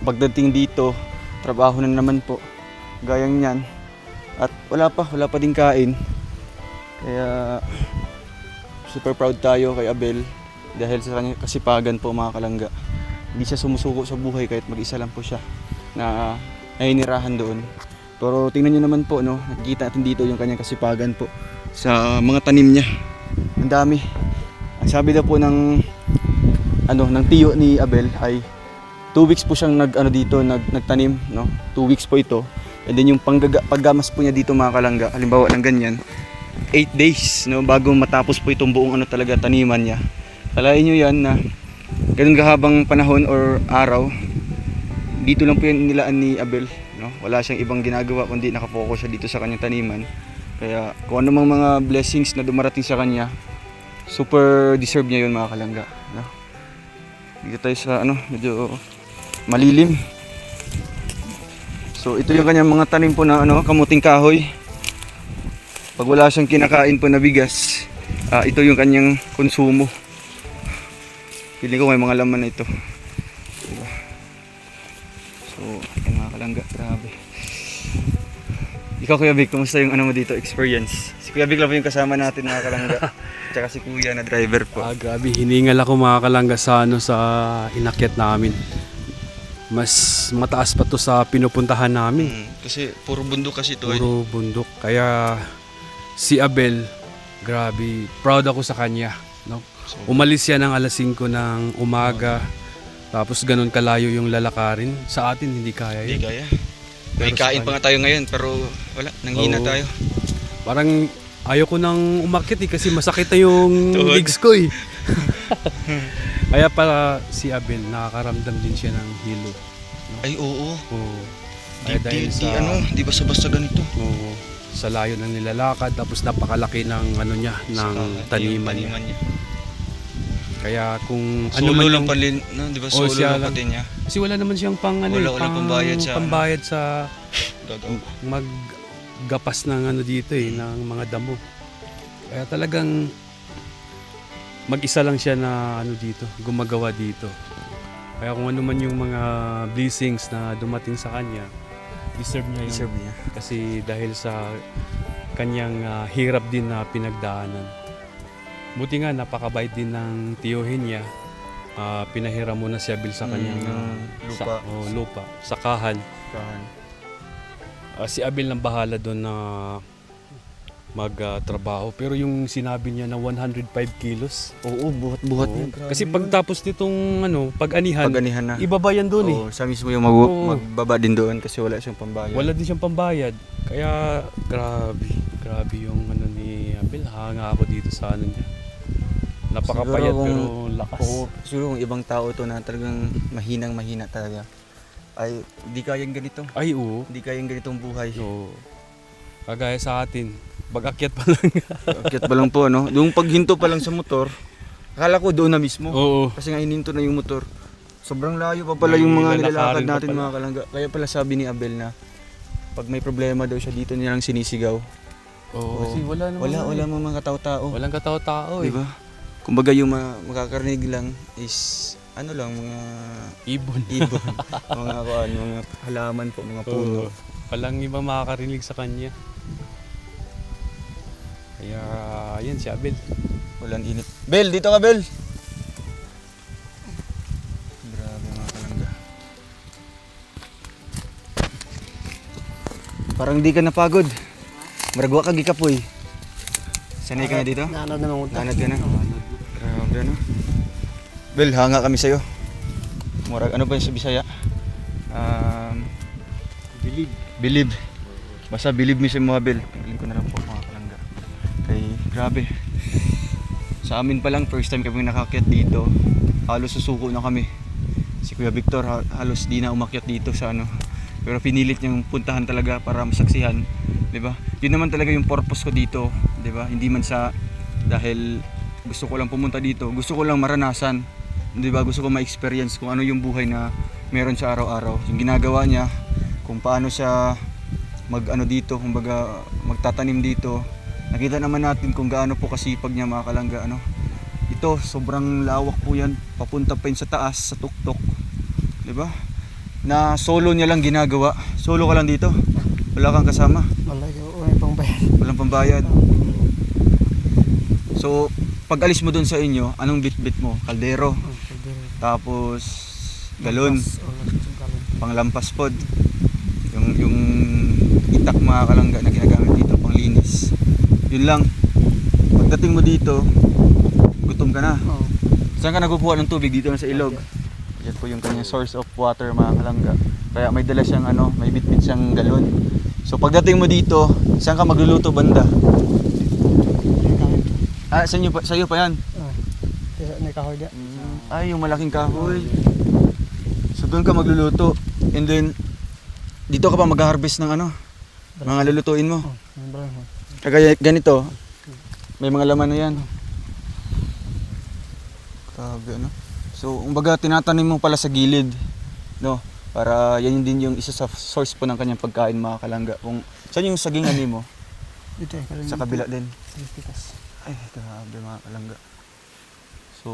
Pagdating dito, trabaho na naman po gayang yan at wala pa din kain. Kaya super proud tayo kay Abel dahil sa kanyang kasipagan po mga kalangga. Hindi siya sumusuko sa buhay kahit mag-isa lang po siya na naninirahan doon. Pero tingnan nyo naman po nakikita natin dito yung kanyang kasipagan po sa mga tanim niya. Ang dami. Ang sabi daw po ng tiyo ni Abel ay 2 weeks po siyang nagtanim, 2 weeks po ito. And then yung paggamas po niya dito mga kalangga, halimbawa ng ganyan, 8 days bago matapos po itong buong talaga taniman niya. Kalain nyo yan na ganun kahabang panahon or araw, dito lang po yan nilaan ni Abel. Wala siyang ibang ginagawa kundi nakafocus siya dito sa kanyang taniman. Kaya kung ano mang mga blessings na dumarating sa kanya, super deserve niya yun mga kalangga. Dito tayo sa medyo malilim. So ito yung kanyang mga tanim po na kamuting kahoy. Pag wala siyang kinakain po na bigas, ito yung kanyang konsumo. Feeling ko may mga laman na ito. Diba? So, yung mga kalangga, grabe. Ikaw Kuya Vic, kumusta yung mo dito, experience? Si Kuya Vic lang po yung kasama natin mga kalangga. Tsaka si Kuya na driver po. Grabe, hiningal ako mga kalangga sa sa inakyat namin. Mas mataas pa to sa pinupuntahan namin. Kasi puro bundok kasi ito. Puro bundok. Kaya si Abel, grabe, proud ako sa kanya. Umalis yan ng alas 5 ng umaga. Tapos ganun kalayo yung lalakarin. Sa atin hindi kaya yun. Hindi kaya. May kain pa nga tayo ngayon pero wala, nanghina tayo. Parang ayaw ko nang umakyat kasi masakit na yung legs ko Kaya para si Abel, nakakaramdam din siya ng hilo. Ay oo. Oo. Dahil di basta-basta ganito. Oo. Sa layo ng nilalakad, tapos napakalaki ng ng taniman niya. Kaya kung Solo lang palin, di ba? Solo lang pati niya. Kasi wala naman siyang wala pambayad sa gagawin. maggapas ng dito ng mga damo. Kaya talagang mag-isa lang siya na dito, gumagawa dito. Kaya kung ano man yung mga blessings na dumating sa kanya, deserve niya yun. Deserve niya. Kasi dahil sa kanyang hirap din na pinagdaanan. Buti nga, napakabait din ng tiyohin niya. Pinahiram muna si Abel sa kanyang lupa. Lupa, sakahan. Si Abel nang bahala doon na magtrabaho. Pero yung sinabi niya na 105 kilos. Oo, buhat-buhat niya. Kasi pagtapos nitong pag-anihan na. ibaba yan doon Oo, siya mismo yung magbaba din doon kasi wala siyang pambayad. Wala din siyang pambayad. Kaya grabe yung ni Abel. Hanga ako dito sa niya. Napakapayat pero lakas. Oo, siguro kung ibang tao to na talagang mahina talaga ay hindi kayang ganito. Ay oo. Hindi kayang ganitong buhay. So, kagaya sa atin, pag-akyat pa lang. Akyat pa lang po, Yung paghinto pa lang sa motor, akala ko doon na mismo. Oo. Kasi nga hininto na yung motor. Sobrang layo pa pala yung mga nilalakad natin mga kalangga. Kaya pala sabi ni Abel na pag may problema daw siya dito niya lang sinisigaw. Oo. Kasi wala naman. Wala mga katao-tao. Walang katao-tao Diba? Kumbaga yung makakarinig lang is ano lang, mga Ibon. ibon, mga halaman po, mga puno. Walang ibang makakarinig sa kanya. Kaya, yan si Abel. Walang init. Bel, dito ka, Bel! Grabe mga kalangga. Parang di ka napagod. Maragwa ka, gikapoy. Sanay ka na dito? Nanad naman ko. Nanad ka na? Grabe ano? Bel, hanga kami sa'yo. Murag, ano ba yung sa Bisaya? Believe. Basta believe me sa mga Bel. Tingnan ko na lang po mga kalangga. Kay, grabe. Sa amin pa lang, first time kami nakakyat dito. Halos susuko na kami. Si Kuya Victor halos di na umakyat dito sa ano. Pero pinilit niyang puntahan talaga para masaksihan. 'Di ba? Yun naman talaga yung purpose ko dito. 'Di ba? Hindi man sa dahil gusto ko lang pumunta dito. Gusto ko lang maranasan. 'Di ba? Gusto ko ma-experience kung ano yung buhay na meron sa araw-araw. Yung ginagawa niya, kung paano siya mag-ano dito, kumbaga magtatanim dito. Nakita naman natin kung gaano po kasipag niya mga kalangga, ano. Ito, sobrang lawak po yan. Papunta pa yun sa taas, sa tuktok. 'Di ba? Na solo niya lang ginagawa. Solo ka lang dito. Wala kang kasama. Wala pang bayan. Walang pambayad. So, pag alis mo dun sa inyo, anong bit-bit mo? Kaldero. Tapos, galon. Panglampas pod. Yung itak mga kalangga na ginagamit dito, panglinis. Yun lang. Pagdating mo dito, gutom ka na. Oo. Saan ka nagukuha ng tubig? Dito na sa ilog. Yan po yung kanyang source of water mga kalangga. Kaya may dala siyang ano, may bitbit siyang galon. So pagdating mo dito, saan ka magluluto banda? Sa'yo pa yan? May kahoy dyan. Ay, yung malaking kahoy. So doon ka magluluto. And then, dito ka pa mag-harvest ng ano, mga lulutuin mo. Kaya ganito, may mga laman na yan. Grabe ano. So, umbaga tinatanim mo pala sa gilid, no? Para yan din yung isa sa source po ng kanyang pagkain mga kalangga. Kung saan yung saging ani mo? Dito Sa kabila din. Pikas. Ay, grabe mga kalangga. So,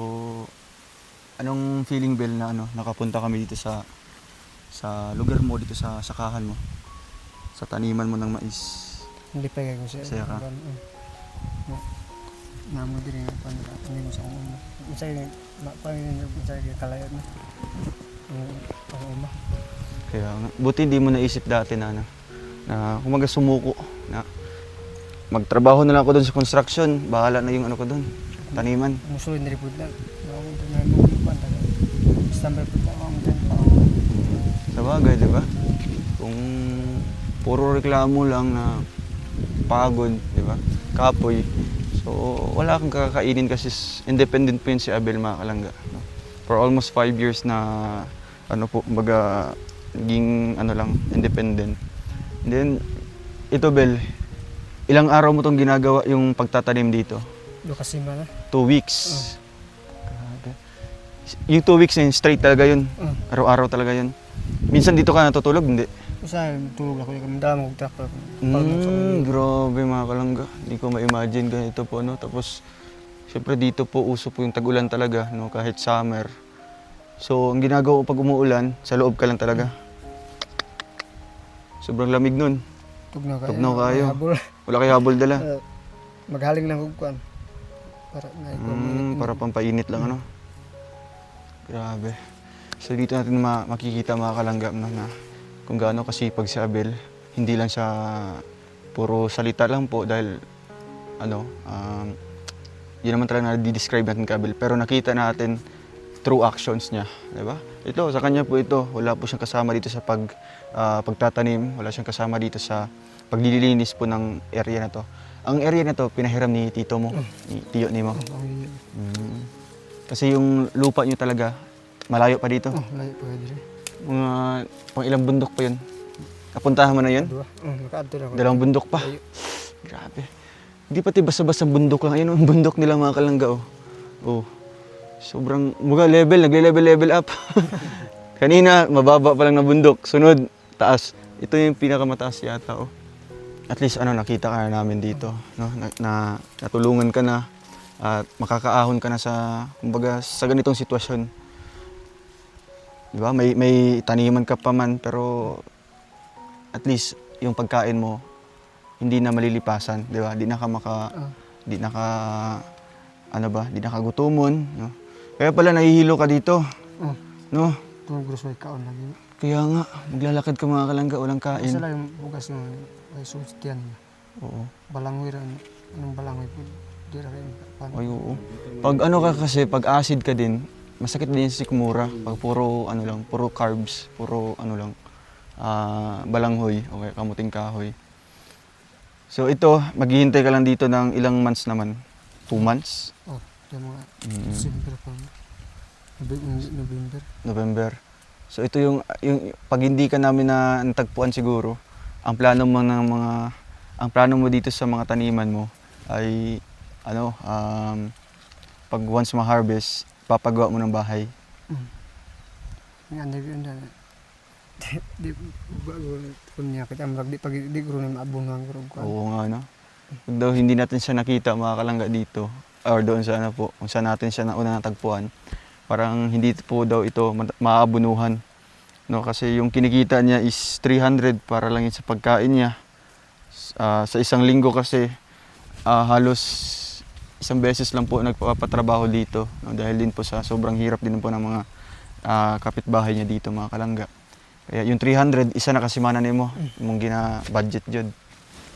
anong feeling, Bel, na ano, nakapunta kami dito sa lugar mo, dito sa sakahan mo, sa taniman mo ng mais? Hindi pa kayo siya. Saya ka? Namo din yung hindi mo sa uma. Masaya yung kalayat na. Ang uma. Kaya nga, buti hindi mo naisip dati na kumaga sumuko na magtrabaho na lang ako doon sa construction, bahala na yung ano ko doon, taniman. Musuhin na rin po na. Ako ito na bukupan. Standby po ako ang din pa. Sa bagay, di ba? Kung puro reklamo lang na pagod, di ba? Kapoy. So, wala kang kakainin kasi independent po yun si Abel mga kalangga. No? For almost 5 years na ano po, kumbaga naging ano lang, independent. And then, ito Bel, ilang araw mo tong ginagawa yung pagtatanim dito? Lukasima na. 2 weeks. Grabe. Yung 2 weeks na yun, straight talaga yun. Araw-araw talaga yun. Minsan dito ka natutulog, hindi? Usa tulog ako yung damo og truck. Grabe mga kalangga. Hindi ko ma-imagine ganito po, no? Tapos, syempre dito po, uso po yung tag-ulan talaga, no? Kahit summer. So, ang ginagawa ko pag umuulan, sa loob ka lang talaga. Sobrang lamig nun. Tugnaw kayo. Wala kayo habol dala. Maghaling lang og kuan. Para Para pampainit lang, ano? Grabe. So, dito natin makikita mga kalangga, no, na kung gaano kasipag si Abel. Hindi lang siya puro salita lang po dahil ano, yun naman talaga na di-describe natin kay Abel. Pero nakita natin through actions niya, di ba? Ito, sa kanya po ito, wala po siyang kasama dito sa pagtatanim, wala siyang kasama dito sa paglilinis po ng area na to. Ang area na to, pinahiram ni tito mo, ni tiyo ni mo. Kasi yung lupa niyo talaga, malayo pa dito. Layo pa dito. Mga pang ilang bundok pa yun. Napuntahan mo na yun? Nakaadto na ako. 2 bundok pa. Grabe. Hindi pati basta-basta bundok lang. Ayun ang bundok nila mga kalangga. Oh. Sobrang, nagle-level up. Kanina, mababa pa lang na bundok. Sunod, taas. Ito yung pinakamataas yata. At least nakita ka na namin dito. No? Natulungan ka na. at makakaahon ka na sa, kumbaga, sa ganitong sitwasyon. Di ba? May taniman ka pa man, pero at least yung pagkain mo hindi na malilipasan, di ba? Di na ka di na ka di na kagutumon, no? Kaya pala nahihilo ka dito, Oh, no? itong grocery kaon lagi. Kaya nga, maglalakad ka mga kalangga, walang Isa kain. lang yung bugas ng ay sustian. Oo. Balangoy rin. Anong balangoy po? Di rin. Ay, oo. Pag ano ka kasi, pag acid ka din, masakit din sa sikmura. Pag puro puro carbs, puro balanghoy o kaya kamuting kahoy. So ito, maghihintay ka lang dito ng ilang months naman. 2 months? Oh, yung mga Mm. December pa. November. November. So ito yung pag hindi ka namin na natagpuan siguro, ang plano mo dito sa mga taniman mo ay pag once ma-harvest, papagawa mo ng bahay. Yung ano yun na. Di kung niya kita marag di pag di guro na maabong ng guro ko. Oo nga, no? Pag daw hindi natin siya nakita, mga kalangga dito, or doon sa kung saan natin siya una natagpuan, parang hindi po daw ito maabunuhan. No? Kasi yung kinikita niya is 300 para lang yun sa pagkain niya. Sa isang linggo kasi, halos isang beses lang po nagpapatrabaho dito. No? Dahil din po sa sobrang hirap din po ng mga kapitbahay niya dito, mga kalangga. Kaya yung 300, isa na kasi mana mo, mong gina-budget jud.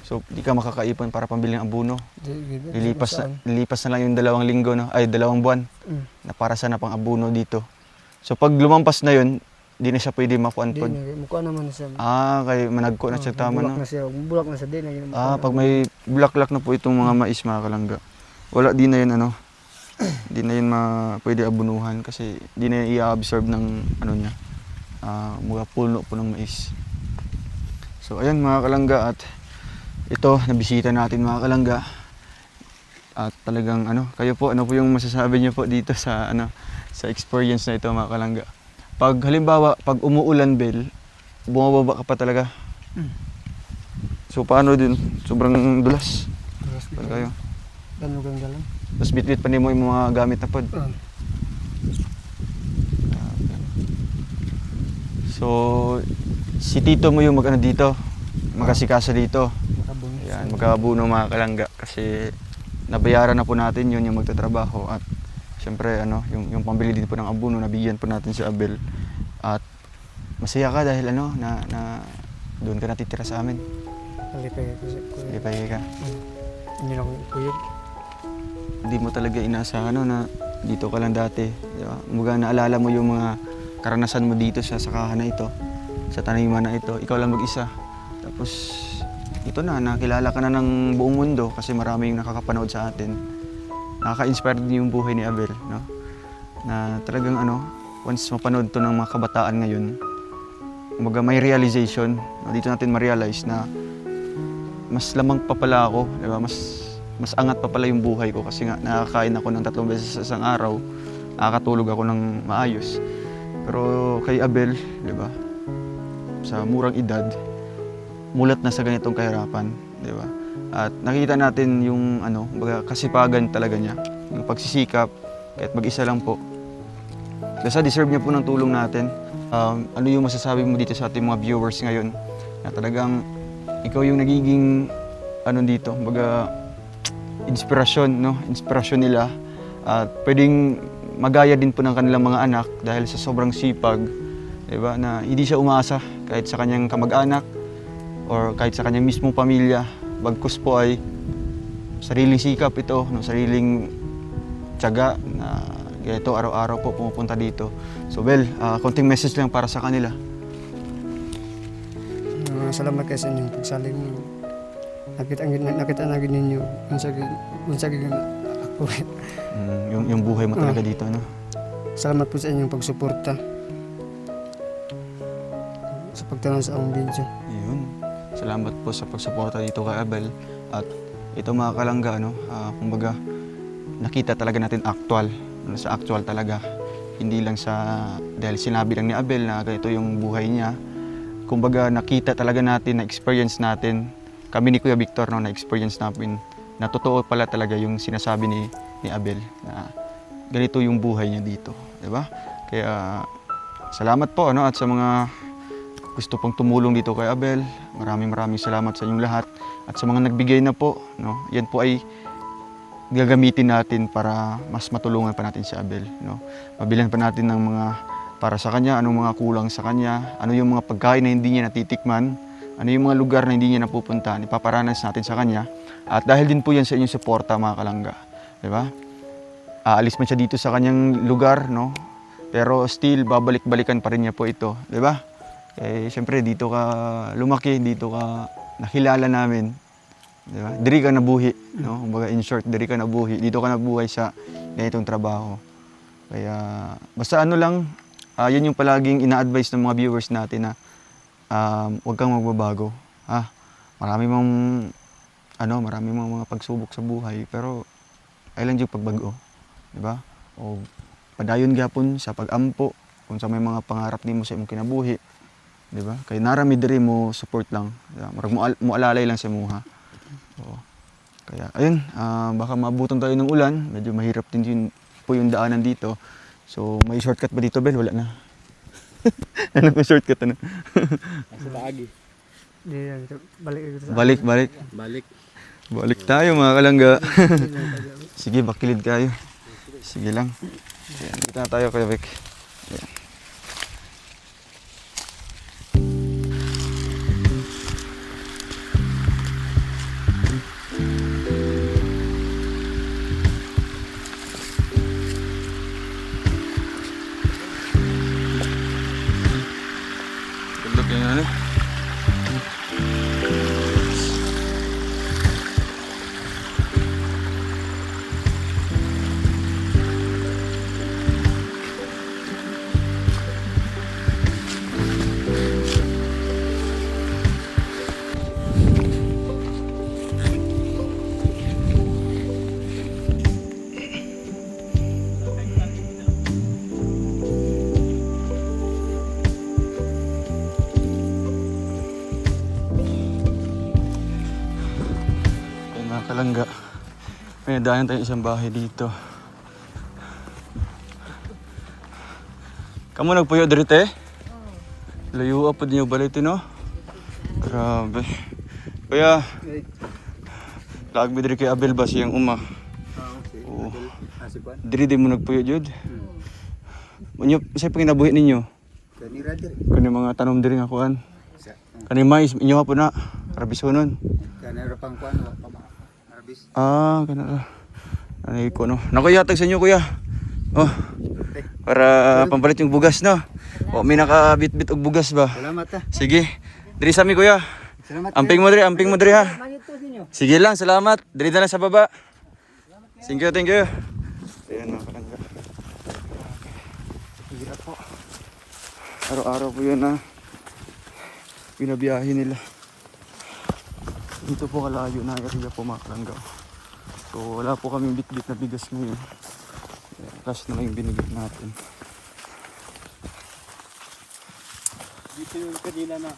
So, di ka makakaipon para pambili ng abono. Lilipas na lang yung 2 linggo, no? Ay, 2 buwan na para sana pang abono dito. So, pag lumampas na yun, di na siya pwede makuan Di pod. na mukha naman siya. Kay managko na siya tama, Bulak no? na siya. Bulak na siya din na yun. Pag may bulaklak na po itong mga mais, mga kalangga, wala, di na yun, di na yun pwede abunuhan kasi di na yun i-absorb ng niya, mga puno po ng mais. So, ayan mga kalangga, at ito, nabisita natin mga kalangga. At talagang kayo po, ano po yung masasabi niyo po dito sa sa experience na ito, mga kalangga? Pag halimbawa, pag umuulan, Bel, bumababa ka pa talaga. So paano din? Sobrang dulas. Talaga kayo. Danugang dalang. Tapos bitbit pa nimo yung mga gamit na pod. So, si tito mo yung dito, magkasikasa dito. Makabuno. Ayan, magkakabuno mga kalangga kasi nabayaran na po natin yun yung magtatrabaho at siyempre yung pambili din po ng abono, nabigyan po natin si Abel at masaya ka dahil na doon ka natitira sa amin. Alipay ko siya. Lipay ka. Hindi na ako kuyog. Hindi mo talaga inaasahan na dito ka lang dati. Di ba? Kumbaga naalala mo yung mga karanasan mo dito sa sakahan na ito, sa taniman na ito. Ikaw lang mag-isa. Tapos ito nakilala ka na ng buong mundo kasi maraming nakakapanood sa atin. Nakaka-inspire din yung buhay ni Abel, no? Na talagang once mapanood to ng mga kabataan ngayon, kumbaga may realization, no? Dito natin ma-realize na mas lamang pa pala ako, di ba? Mas angat pa pala yung buhay ko kasi nga nakakain ako ng 3 beses sa isang araw, nakakatulog ako ng maayos. Pero kay Abel, di ba? Sa murang edad, mulat na sa ganitong kahirapan, di ba? At nakita natin yung kasipagan talaga niya, yung pagsisikap, kahit mag-isa lang po. Basta deserve niya po ng tulong natin. Ano yung masasabi mo dito sa ating mga viewers ngayon? Na talagang ikaw yung nagiging dito, inspirasyon, no? Inspirasyon nila. At pwedeng magaya din po ng kanilang mga anak dahil sa sobrang sipag, di ba? Na hindi siya umaasa kahit sa kanyang kamag-anak or kahit sa kanyang mismong pamilya. Bagkus po ay sariling sikap ito, no? Sariling tiyaga na ganito araw-araw po pumupunta dito. So Bel, konting message lang para sa kanila. Salamat kayo sa inyong pagsaling niyo. Nakita na ninyo unsagin ako. Yung buhay mo talaga dito, no? Salamat po sa inyong pagsuporta sa pagtanaw sa among video. Yun. Salamat po sa pagsuporta dito kay Abel. At ito mga kalangga, kumbaga, nakita talaga natin actual. Sa actual talaga. Hindi lang dahil sinabi lang ni Abel na ganito yung buhay niya. Kumbaga, nakita talaga natin, na-experience natin. Kami ni Kuya Victor, na-experience natin na totoo pala talaga yung sinasabi ni Abel na ganito yung buhay niya dito, di ba? Kaya salamat po at sa mga gusto pong tumulong dito kay Abel. Maraming salamat sa inyong lahat at sa mga nagbigay na po, Yan po ay gagamitin natin para mas matulungan pa natin si Abel, Mabilan pa natin ng mga para sa kanya, anong mga kulang sa kanya, ano yung mga pagkain na hindi niya natitikman, ano yung mga lugar na hindi niya napupuntahan, ipaparanas natin sa kanya. At dahil din po yan sa inyong suporta, mga kalangga, di ba? Aalis man siya dito sa kanyang lugar, pero still babalik-balikan pa rin niya po ito, di ba? Siyempre dito ka lumaki, dito ka nakilala namin, di ba? Diri ka nabuhi, Kumbaga in short, diri ka nabuhi, dito ka nabuhay sa ganitong trabaho. Kaya basta lang, yun yung palaging ina-advise ng mga viewers natin na huwag kang magbabago. Marami mga pagsubok sa buhay, pero ay lang yung pagbago, di ba? O padayon gyapon sa pag-ampo kung sa may mga pangarap nimo sa imong kinabuhi, di ba? Kay narami diri mo support lang, diba? Marag mo alalay lang sa muha. Kaya ayun, baka mabuton tayo ng ulan, medyo mahirap din po yung daanan dito. So may shortcut ba dito, Bel? Wala na. Ano yung shortcut Sa baagi. Di yan, balik ito sa Balik tayo, mga kalangga. Sige, bakilid kayo. Sige lang. Ayan, dito na tayo, Kuya Vic. Ayan. Ganda kayo kalangga. May daanan tayong isang bahay dito. Kamu nagpuyo dito Layo po niyo balit no? Grabe. Kuya, lagbi diri kay Abel ba siyang uma? Oo. Diri mo nagpuyo jud. Unyo say panginabuhi ninyo? Kani mga tanom diri nga kuan. Kani mais inyo po na rabisonon. Kani ra pang kuan wa pa harvest. Kana. Ano ko no. Nakuyatag sa inyo kuya. Oh. Para pampalit yung bugas no. O may nakabit-bit og bugas ba? Salamat ha. Sige. Diri sa mi kuya. Salamat. Amping mo diri ha. Sige lang, salamat. Diri na lang sa baba. Thank you. Ayan mga kalangga. Hirap po. Araw-araw po yun binabiyahe nila. Dito po kalayo na area po mga kalangga. So wala po kaming bit-bit na bigas ngayon. Cash na lang yung binigay natin. Dito yung kanina na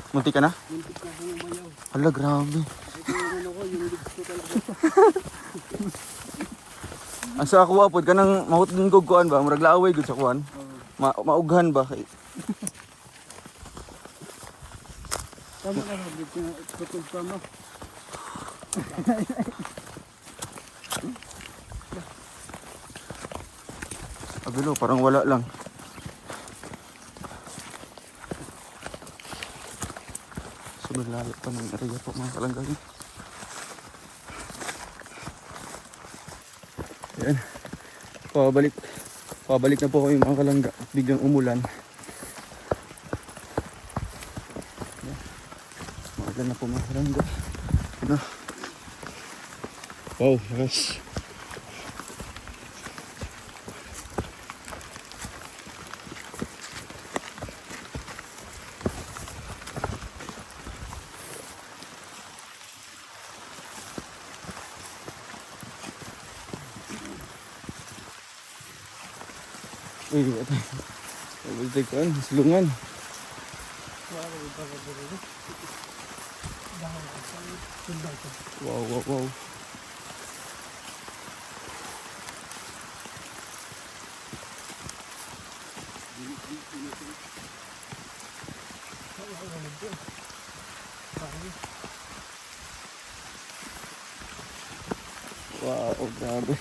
Munti ka na? muntik na yung mayaw. Hala, grabe. Ito yung ano ko, yung lips ko talaga. Asa ako apod ka nang mahut din kog kuan ba? Murag laaway gud sa kuan. Maughan ba kay Tama na, dito yung tukod pa mo. Abilo, parang wala lang. Sobrang layo pa ng area po mga kalangga. Ayan. Pabalik na po kami mga kalangga. Biglang umulan. Umulan na po mga kalangga. Ano? Wow, yes. Uy, ito. Ito ko silungan. Wow. Wow, grabe.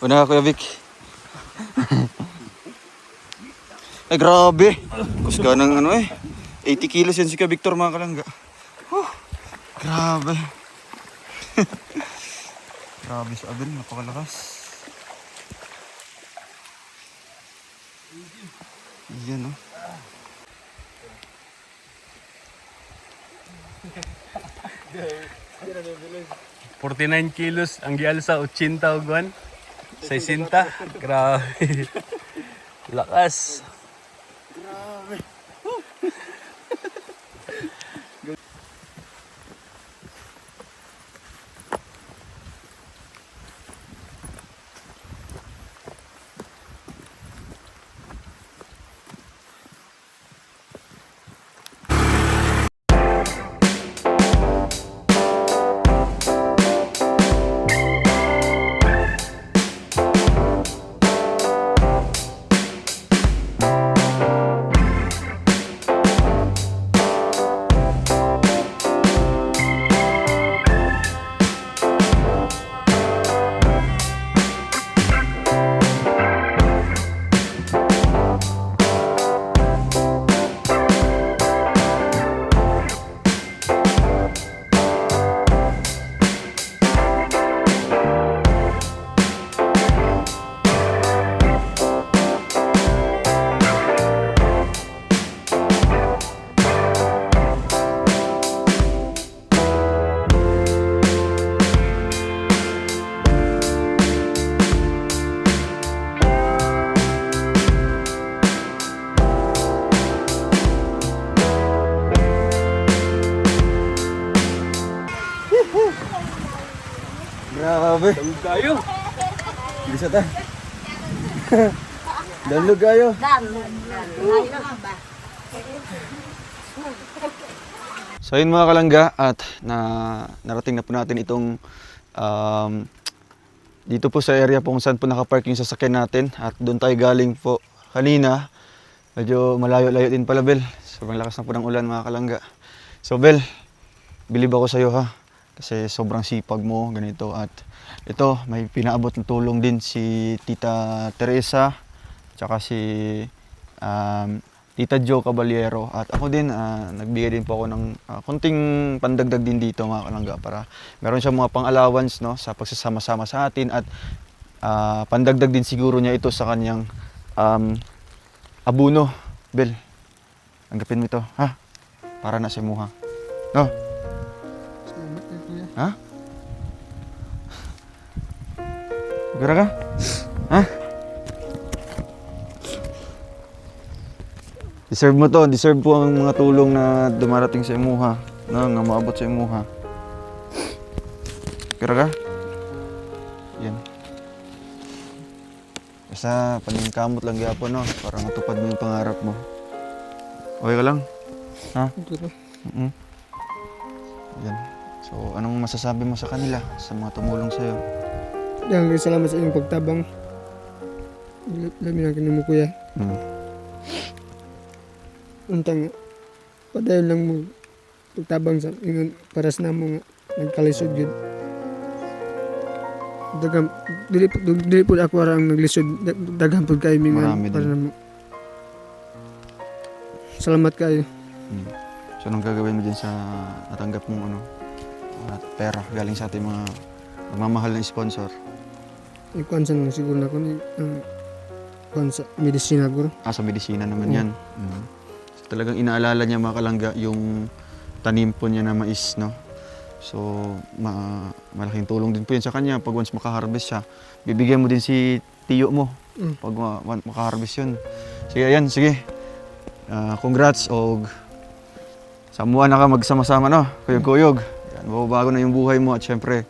Una Kuya Vic. Ay, grabe. Kusga ng ano 80 kilos yan si Kuya Victor, mga kalangga. Grabe. Grabe si Abel, napakalakas. Yan, oh. – 49 kilos ang gial sa 80 ugwan. 60. Grabe. Lakas. Grabe. Dalog tayo. Bisa ta. Dalog kayo. So yun mga kalangga, at narating na po natin itong dito po sa area po kung saan po nakapark yung sasakyan natin, at doon tayo galing po kanina. Medyo malayo-layo din pala, Bel. Sobrang lakas na po ng ulan, mga kalangga. So Bel, bilib ako sa'yo ha, kasi sobrang sipag mo ganito. At ito, may pinaabot ng tulong din si Tita Teresa, tsaka si Tita Jo Caballero, at ako din, nagbigay din po ako ng konting pandagdag din dito, mga kalangga, para meron siya mga pang-allowance, no, sa pagsasama-sama sa atin, at pandagdag din siguro niya ito sa kanyang abuno. Bel, tanggapin mo ito, ha? Para na sa imuha. No? Salamat kay kuya. Ha? Gara ka? Ha? Deserve mo to. Deserve po ang mga tulong na dumarating sa imuha. No, nga maabot sa imuha. Gara ka? Yan. Basta paningkamot lang gyapon, no, para matupad mo yung pangarap mo. Okay ka lang? Ha? Ito. Yan. So, anong masasabi mo sa kanila, sa mga tumulong sa'yo? Yang salamat sa inyong pagtabang. Lami na kinimo kuya. Untang padayon lang mo pagtabang sa ingon para sa namo nga nagkalisod gyud. Daghang dili pud ako ra ang naglisod, daghang pud kay Marami mingan para din. namo. Salamat kayo. So, anong gagawin mo dyan sa natanggap mong pera galing sa ating mga magmamahal na sponsor? Ikuan sa siguro na ko ni kuan sa medisina guro. Sa medisina naman yan. So, talagang inaalala niya, mga kalangga, yung tanim po niya na mais, no? So, malaking tulong din po yun sa kanya. Pag once makaharvest siya, bibigyan mo din si tiyo mo pag makaharvest yun. Sige, yan, sige. Congrats, og Samuan na ka magsama-sama, no? Kuyog-kuyog. Yan, mababago na yung buhay mo at syempre,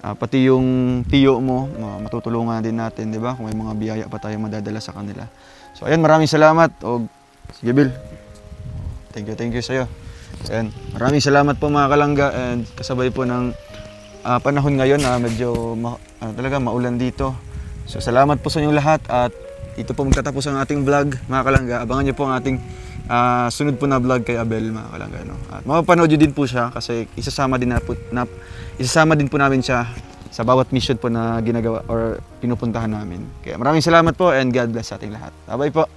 pati yung tiyo mo, matutulungan din natin, di ba? Kung may mga biyaya pa tayo madadala sa kanila. So, ayan, maraming salamat. O, sige, Bill. Thank you sa'yo. Ayan, maraming salamat po mga kalangga and kasabay po ng panahon ngayon na medyo talaga maulan dito. So, salamat po sa inyong lahat at ito po magtatapos ang ating vlog, mga kalangga. Abangan niyo po ang ating sunod po na vlog kay Abel, mga kalangga. No? At mapapanood niyo din po siya kasi isasama din po namin siya sa bawat mission po na ginagawa or pinupuntahan namin. Kaya maraming salamat po and God bless sa ating lahat. Bye-bye po.